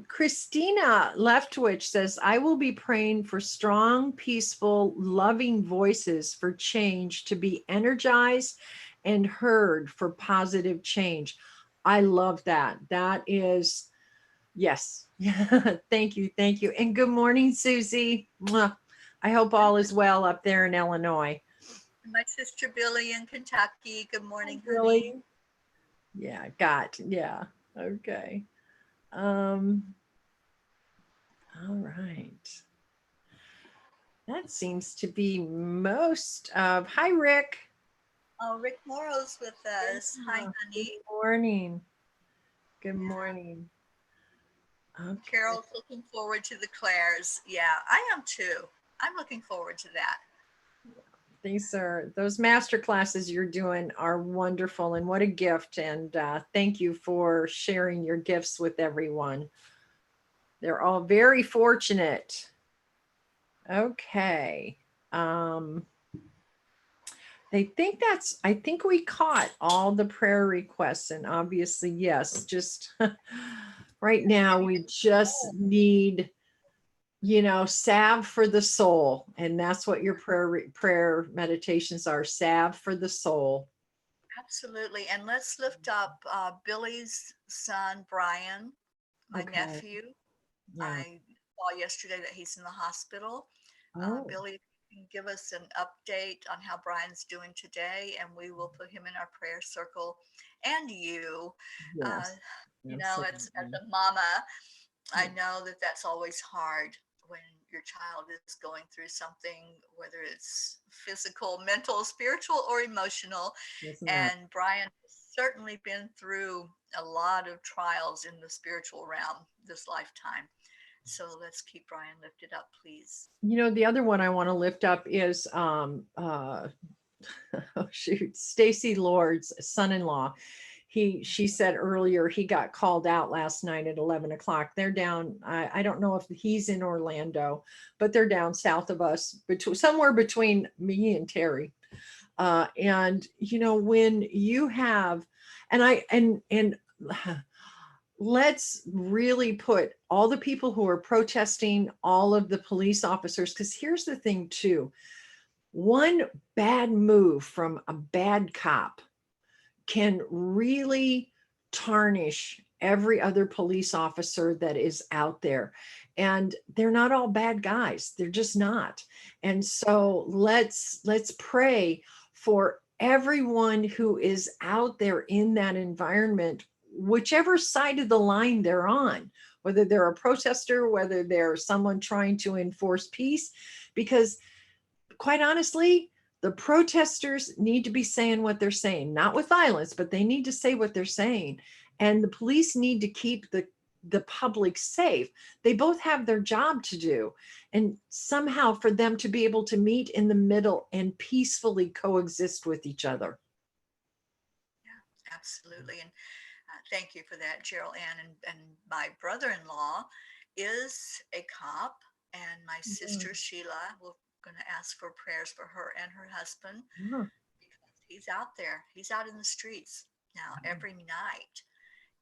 Christina Leftwich says, I will be praying for strong, peaceful, loving voices for change to be energized and heard for positive change. I love that. That is, yes. Thank you. Thank you. And good morning, Susie. I hope all is well up there in Illinois. My sister Billy in Kentucky. Good morning, Hi, Billy. Yeah, yeah. Okay. All right. That seems to be most of. Hi, Rick. Oh, Rick Morrow's with us. Hi, honey. Good morning. Good morning. Okay. Carol's looking forward to the clairs. Yeah, I am too. I'm looking forward to that. Those master classes you're doing are wonderful, and what a gift. And thank you for sharing your gifts with everyone. They're all very fortunate. Okay. I think we caught all the prayer requests, and obviously, yes, just right now we just need, salve for the soul. And that's what your prayer meditations are, salve for the soul. Absolutely. And let's lift up Billy's son, Brian, my nephew. Yeah. I saw yesterday that he's in the hospital. Billy, can give us an update on how Brian's doing today, and we will put him in our prayer circle. And you, as a mama, I know that that's always hard when your child is going through something, whether it's physical, mental, spiritual, or emotional. And Brian has certainly been through a lot of trials in the spiritual realm this lifetime. So let's keep Brian lifted up, please. The other one I want to lift up is Stacy Lord's son-in-law. She said earlier he got called out last night at 11 o'clock. They're down. I don't know if he's in Orlando, but they're down south of us, somewhere between me and Teri. And when you have, let's really put all the people who are protesting, all of the police officers, because here's the thing too. One bad move from a bad cop can really tarnish every other police officer that is out there. And they're not all bad guys. They're just not. And so let's pray for everyone who is out there in that environment, whichever side of the line they're on, whether they're a protester, whether they're someone trying to enforce peace, because quite honestly, the protesters need to be saying what they're saying, not with violence, but they need to say what they're saying. And the police need to keep the public safe. They both have their job to do. And somehow for them to be able to meet in the middle and peacefully coexist with each other. Yeah, absolutely. And thank you for that, Jeryl Ann. And my brother-in-law is a cop, and my Yeah. sister Sheila, we're going to ask for prayers for her and her husband Yeah. because he's out there. He's out in the streets now every night,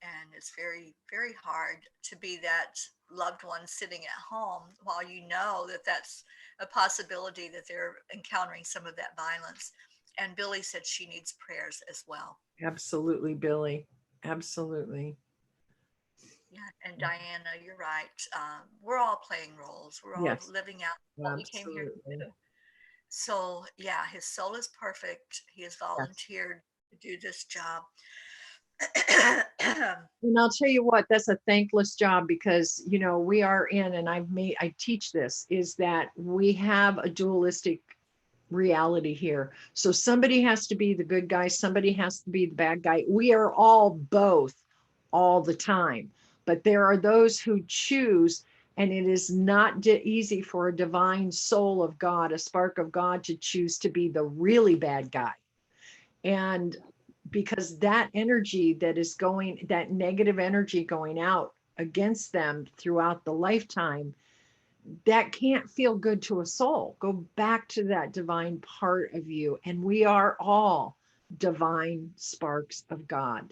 and it's very, very hard to be that loved one sitting at home while you know that that's a possibility that they're encountering some of that violence. And Billy said she needs prayers as well. Absolutely, Billy. Absolutely. Yeah, and Diana, you're right. We're all playing roles. We're all Yes, living out what we came here to absolutely. do. So, yeah, his soul is perfect. He has Yes. volunteered to do this job. And I'll tell you what, that's a thankless job because, we are in, and I teach this, is that we have a dualistic reality here. So somebody has to be the good guy, somebody has to be the bad guy. We are all both all the time. But there are those who choose, and it is not easy for a divine soul of God, a spark of God, to choose to be the really bad guy. And because that energy that is going, that negative energy going out against them throughout the lifetime, that can't feel good to a soul. Go back to that divine part of you. And we are all divine sparks of God.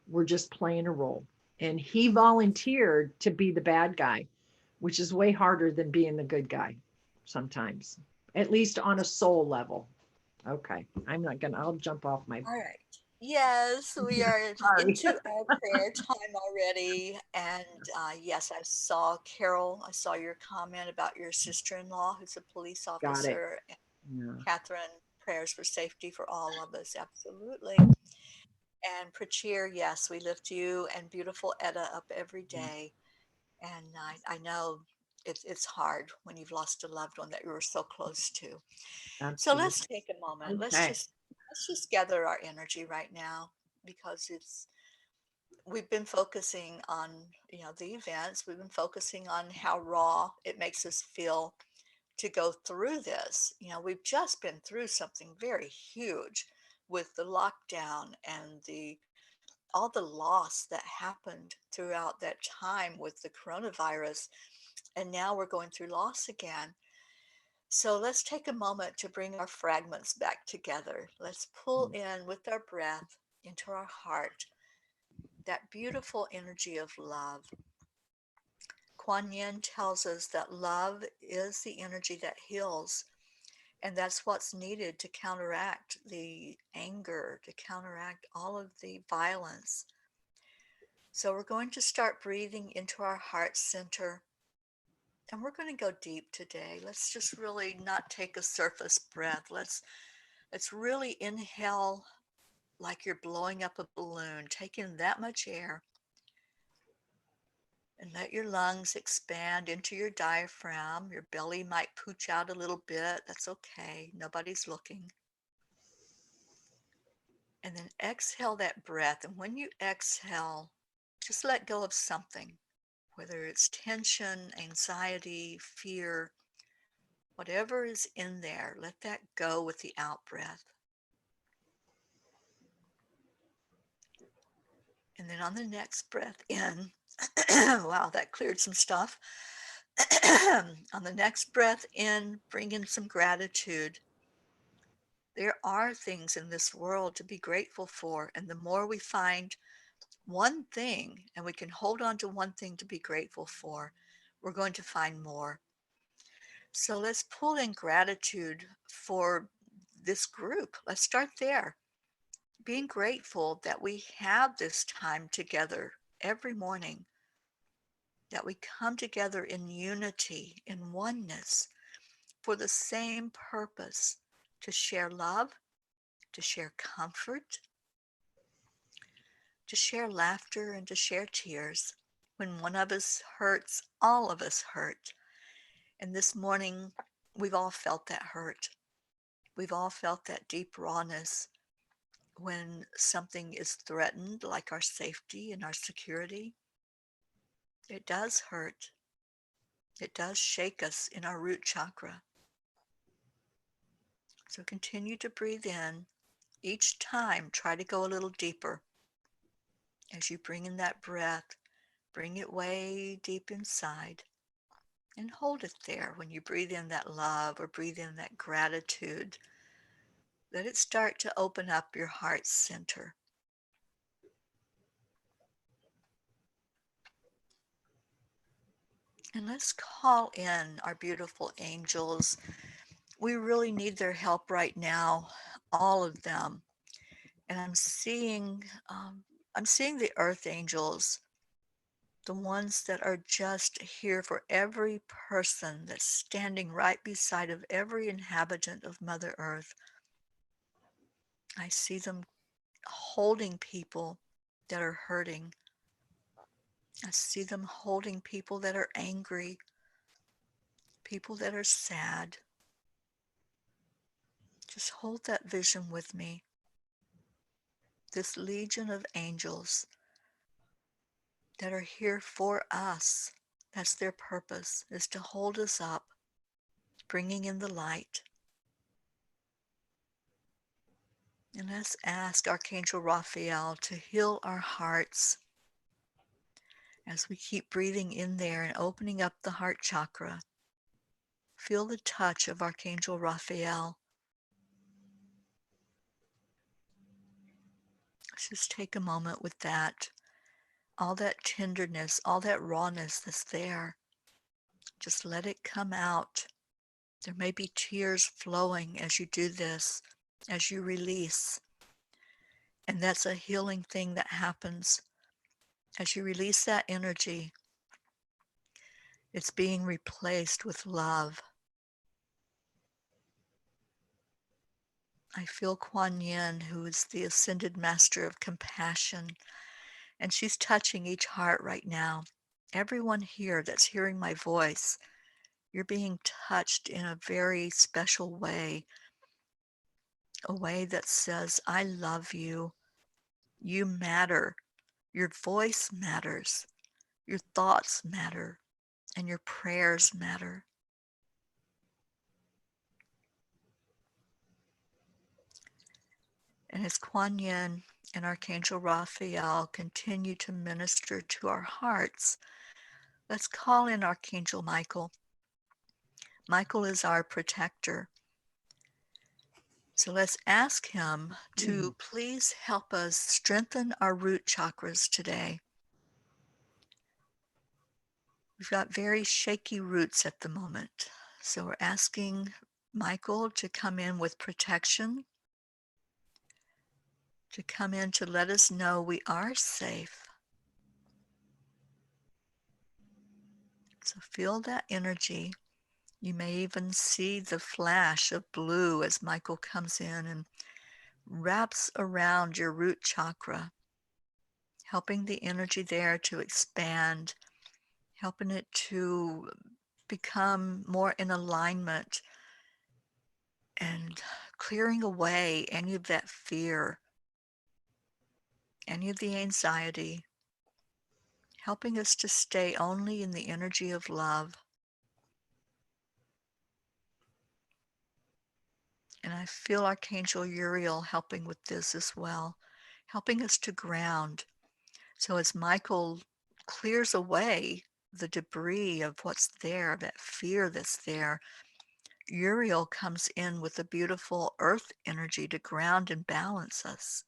We're just playing a role. And he volunteered to be the bad guy, which is way harder than being the good guy sometimes, at least on a soul level. Okay. I'll jump off my. All right. Yes, we are Sorry. into our prayer time already. And yes, I saw Carol, I saw your comment about your sister-in-law who's a police Got it. officer. And Yeah. Catherine, prayers for safety for all of us. Absolutely. And Prachir, yes, we lift you and beautiful Etta up every day. And I know it's hard when you've lost a loved one that you were so close to. So Absolutely. let's take a moment. Okay. Let's just gather our energy right now because it's we've been focusing on the events. We've been focusing on how raw it makes us feel to go through this. We've just been through something very huge with the lockdown and the all the loss that happened throughout that time with the coronavirus. And now we're going through loss again. So let's take a moment to bring our fragments back together. Let's pull in with our breath into our heart that beautiful energy of love. Kuan Yin tells us that love is the energy that heals, and that's what's needed to counteract the anger, to counteract all of the violence. So we're going to start breathing into our heart center. And we're going to go deep today. Let's just really not take a surface breath. Let's really inhale like you're blowing up a balloon, take in that much air and let your lungs expand into your diaphragm. Your belly might pooch out a little bit. That's okay. Nobody's looking. And then exhale that breath. And when you exhale, just let go of something, whether it's tension, anxiety, fear, whatever is in there, let that go with the out breath. And then on the next breath in, wow, that cleared some stuff. On the next breath in, bring in some gratitude. There are things in this world to be grateful for. And the more we find one thing and we can hold on to one thing to be grateful for, we're going to find more. So let's pull in gratitude for this group. Let's start there. Being grateful that we have this time together every morning, that we come together in unity, in oneness, for the same purpose, to share love, to share comfort, to share laughter, and to share tears. When one of us hurts, all of us hurt. And this morning, we've all felt that hurt. We've all felt that deep rawness when something is threatened, like our safety and our security. It does hurt. It does shake us in our root chakra. So continue to breathe in. Each time, try to go a little deeper. As you bring in that breath, bring it way deep inside and hold it there. When you breathe in that love or breathe in that gratitude, let it start to open up your heart center. And let's call in our beautiful angels. We really need their help right now, all of them. And I'm seeing the earth angels, the ones that are just here for every person that's standing right beside of every inhabitant of Mother Earth. I see them holding people that are hurting. I see them holding people that are angry, people that are sad. Just hold that vision with me. This legion of angels that are here for us. That's their purpose, is to hold us up, bringing in the light. And let's ask Archangel Raphael to heal our hearts as we keep breathing in there and opening up the heart chakra. Feel the touch of Archangel Raphael. Let's just take a moment with that. All that tenderness, all that rawness that's there. Just let it come out. There may be tears flowing as you do this, as you release. And that's a healing thing that happens. As you release that energy, it's being replaced with love. I feel Kuan Yin, who is the ascended master of compassion, and she's touching each heart right now. Everyone here that's hearing my voice, you're being touched in a very special way, a way that says, I love you. You matter. Your voice matters. Your thoughts matter. And your prayers matter. And as Kuan Yin and Archangel Raphael continue to minister to our hearts, let's call in Archangel Michael. Michael is our protector. So let's ask him to please help us strengthen our root chakras today. We've got very shaky roots at the moment. So we're asking Michael to come in with protection, to come in to let us know we are safe. So feel that energy. You may even see the flash of blue as Michael comes in and wraps around your root chakra, helping the energy there to expand, helping it to become more in alignment and clearing away any of that fear, any of the anxiety, helping us to stay only in the energy of love. And I feel Archangel Jeryl helping with this as well, helping us to ground. So as Michael clears away the debris of what's there, that fear that's there, Uriel comes in with a beautiful earth energy to ground and balance us.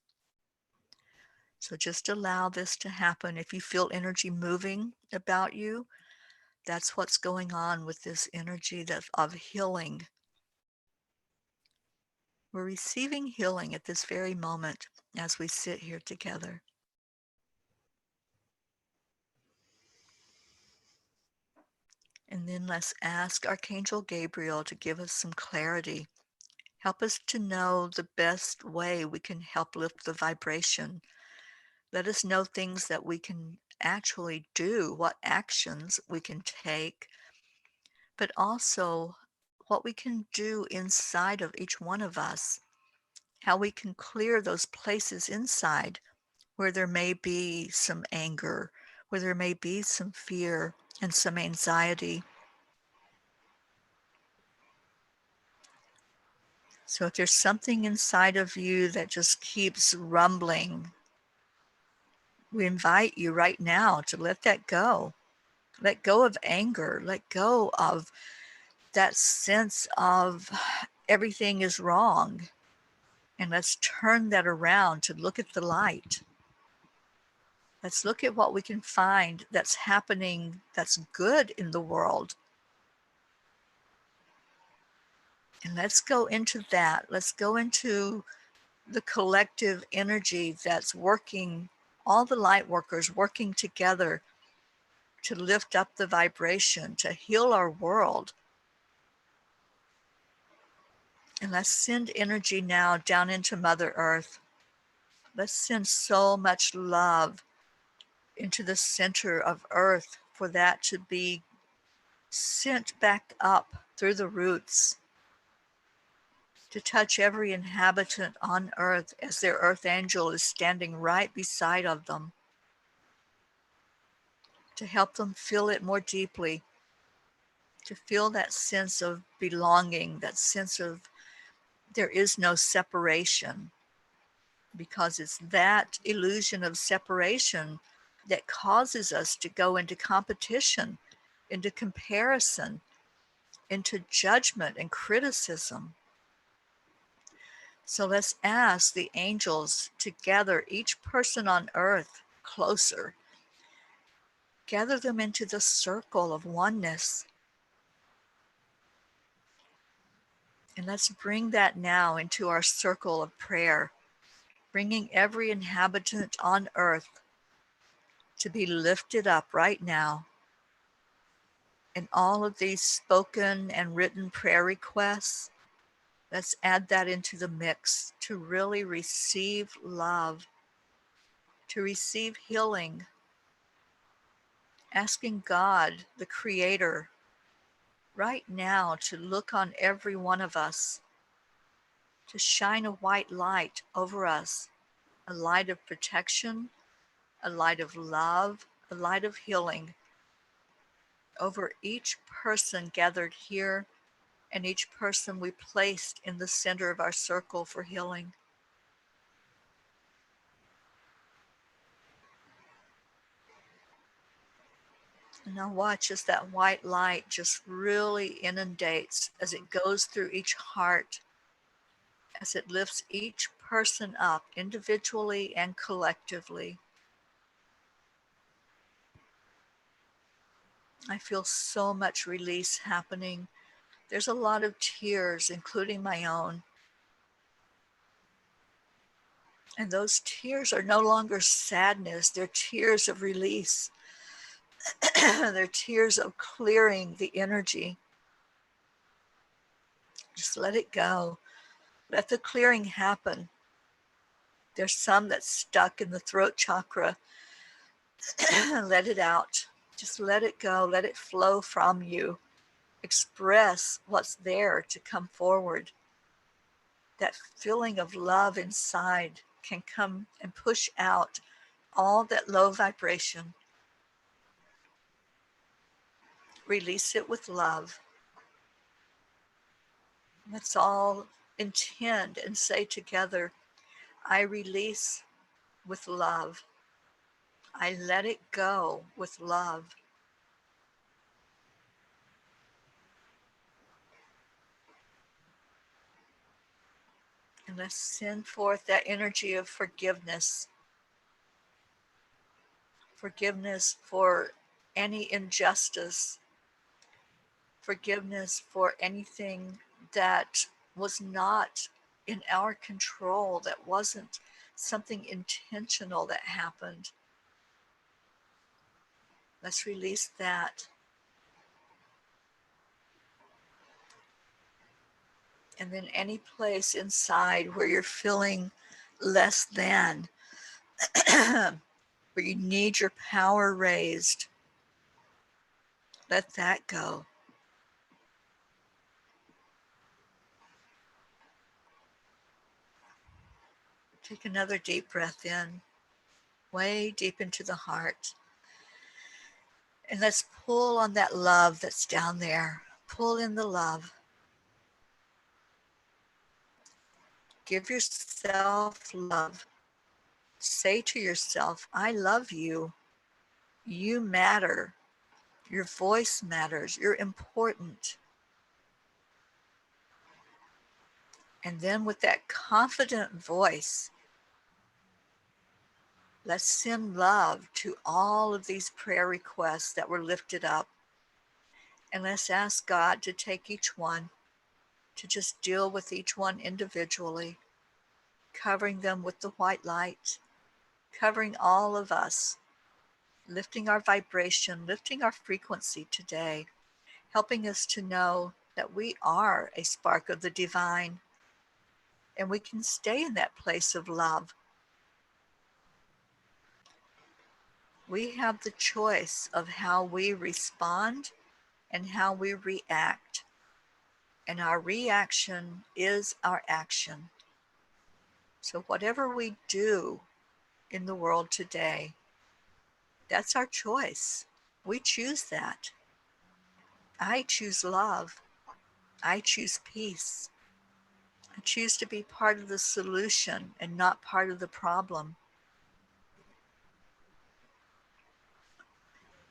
So just allow this to happen. If you feel energy moving about you, that's what's going on with this energy of healing. We're receiving healing at this very moment as we sit here together. And then let's ask Archangel Gabriel to give us some clarity. Help us to know the best way we can help lift the vibration. Let us know things that we can actually do, what actions we can take, but also what we can do inside of each one of us, how we can clear those places inside where there may be some anger, where there may be some fear and some anxiety. So if there's something inside of you that just keeps rumbling, we invite you right now to let that go. Let go of anger. Let go of that sense of everything is wrong. And let's turn that around to look at the light. Let's look at what we can find that's happening, that's good in the world. And let's go into that. Let's go into the collective energy that's working, all the light workers working together to lift up the vibration, to heal our world. And let's send energy now down into Mother Earth. Let's send so much love into the center of Earth for that to be sent back up through the roots, to touch every inhabitant on Earth as their Earth Angel is standing right beside of them, to help them feel it more deeply, to feel that sense of belonging, that sense of there is no separation, because it's that illusion of separation that causes us to go into competition, into comparison, into judgment and criticism. So let's ask the angels to gather each person on earth closer, gather them into the circle of oneness. And let's bring that now into our circle of prayer, bringing every inhabitant on earth to be lifted up right now. And all of these spoken and written prayer requests, let's add that into the mix to really receive love, to receive healing, asking God, the Creator, right now to look on every one of us, to shine a white light over us, a light of protection, a light of love, a light of healing over each person gathered here and each person we placed in the center of our circle for healing. And now watch as that white light just really inundates as it goes through each heart, as it lifts each person up individually and collectively. I feel so much release happening. There's a lot of tears, including my own. And those tears are no longer sadness, they're tears of release. They're tears of clearing the energy. Just let it go. Let the clearing happen. There's some that's stuck in the throat chakra. Let it out. Just let it go. Let it flow from you. Express what's there to come forward. That feeling of love inside can come and push out all that low vibration. Release it with love. Let's all intend and say together, I release with love. I let it go with love. And let's send forth that energy of forgiveness. Forgiveness for any injustice. Forgiveness for anything that was not in our control, that wasn't something intentional that happened. Let's release that. And then any place inside where you're feeling less than, where you need your power raised, let that go. Take another deep breath in, way deep into the heart. And let's pull on that love that's down there. Pull in the love. Give yourself love. Say to yourself, I love you. You matter. Your voice matters. You're important. And then with that confident voice, let's send love to all of these prayer requests that were lifted up. And let's ask God to take each one, to just deal with each one individually, covering them with the white light, covering all of us, lifting our vibration, lifting our frequency today, helping us to know that we are a spark of the divine and we can stay in that place of love. We have the choice of how we respond and how we react. And our reaction is our action. So whatever we do in the world today, that's our choice. We choose that. I choose love. I choose peace. I choose to be part of the solution and not part of the problem.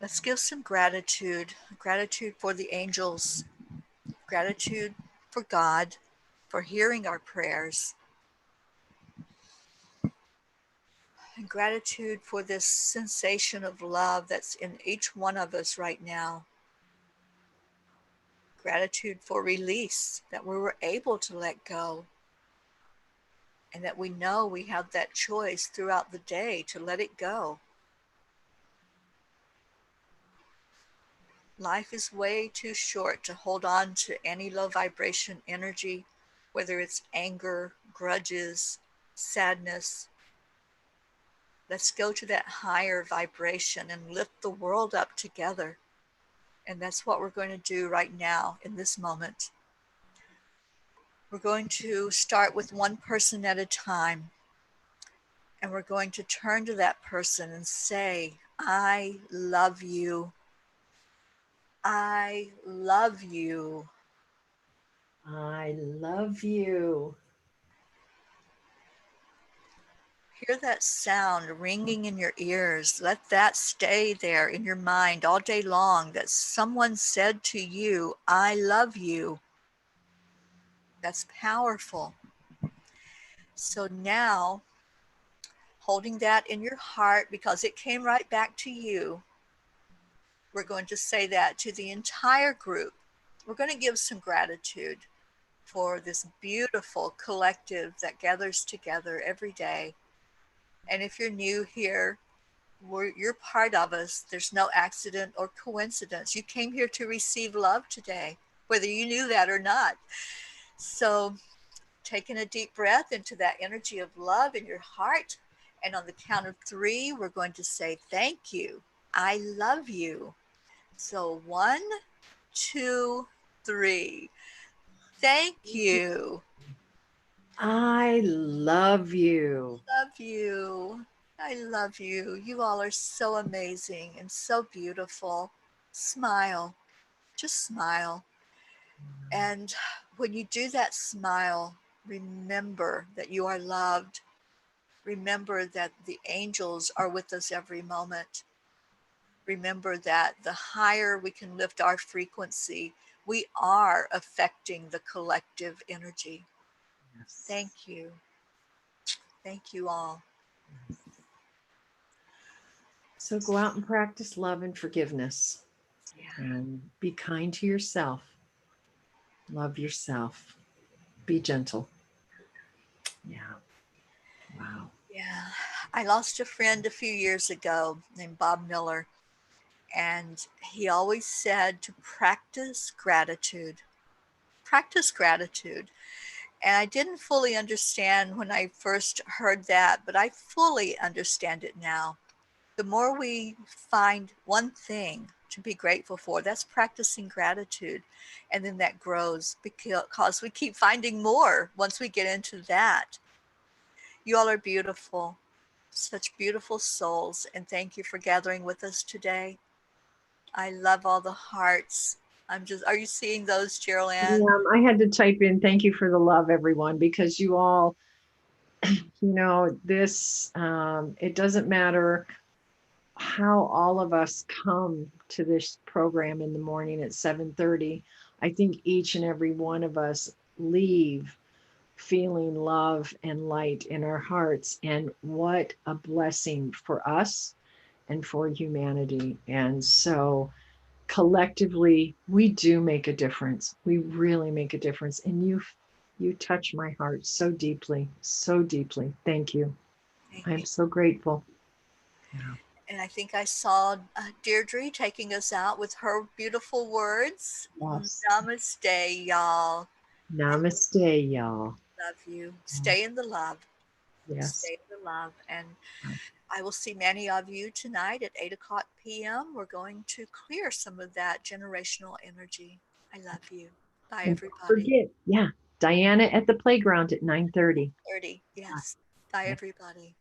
Let's give some gratitude. Gratitude for the angels. Gratitude for God for hearing our prayers. And gratitude for this sensation of love that's in each one of us right now. Gratitude for release, that we were able to let go. And that we know we have that choice throughout the day to let it go. Life is way too short to hold on to any low vibration energy, whether it's anger, grudges, sadness. Let's go to that higher vibration and lift the world up together. And that's what we're going to do right now in this moment. We're going to start with one person at a time. And we're going to turn to that person and say, I love you. I love you. I love you. Hear that sound ringing in your ears. Let that stay there in your mind all day long, that someone said to you, I love you. That's powerful. So now, holding that in your heart because it came right back to you, we're going to say that to the entire group. We're going to give some gratitude for this beautiful collective that gathers together every day. And if you're new here, you're part of us. There's no accident or coincidence. You came here to receive love today, whether you knew that or not. So taking a deep breath into that energy of love in your heart. And on the count of 3, we're going to say, thank you. I love you. So 1, 2, 3. Thank you. I love you. Love you. I love you. You all are so amazing and so beautiful. Smile. Just smile. And when you do that smile, remember that you are loved. Remember that the angels are with us every moment. Remember that the higher we can lift our frequency, we are affecting the collective energy. Yes. Thank you. Thank you all. So go out and practice love and forgiveness. Yeah. And be kind to yourself. Love yourself. Be gentle. Yeah. Wow. Yeah. I lost a friend a few years ago named Bob Miller, and he always said to practice gratitude. practice gratitude. And I didn't fully understand when I first heard that, but I fully understand it now. The more we find one thing to be grateful for, that's practicing gratitude. And then that grows because we keep finding more once we get into that. You all are beautiful, such beautiful souls. And thank you for gathering with us today. I love all the hearts. Are you seeing those, Jeryl Ann? Yeah, I had to type in thank you for the love, everyone, because you all, this, it doesn't matter how all of us come to this program in the morning at 7:30. I think each and every one of us leave feeling love and light in our hearts. And what a blessing for us and for humanity. And so collectively, we do make a difference. We really make a difference. And you touch my heart so deeply, so deeply. Thank you. Thank I'm you. so grateful. Yeah. And I think I saw Deirdre taking us out with her beautiful words. Yes. Namaste, y'all. I Namaste, y'all. love you. Stay in the love. Yes. Stay in the love. And I will see many of you tonight at 8 o'clock p.m. We're going to clear some of that generational energy. I love you. Bye, And don't everybody. forget, yeah, Diana at the playground at 9:30. 30. Yes. Bye, everybody.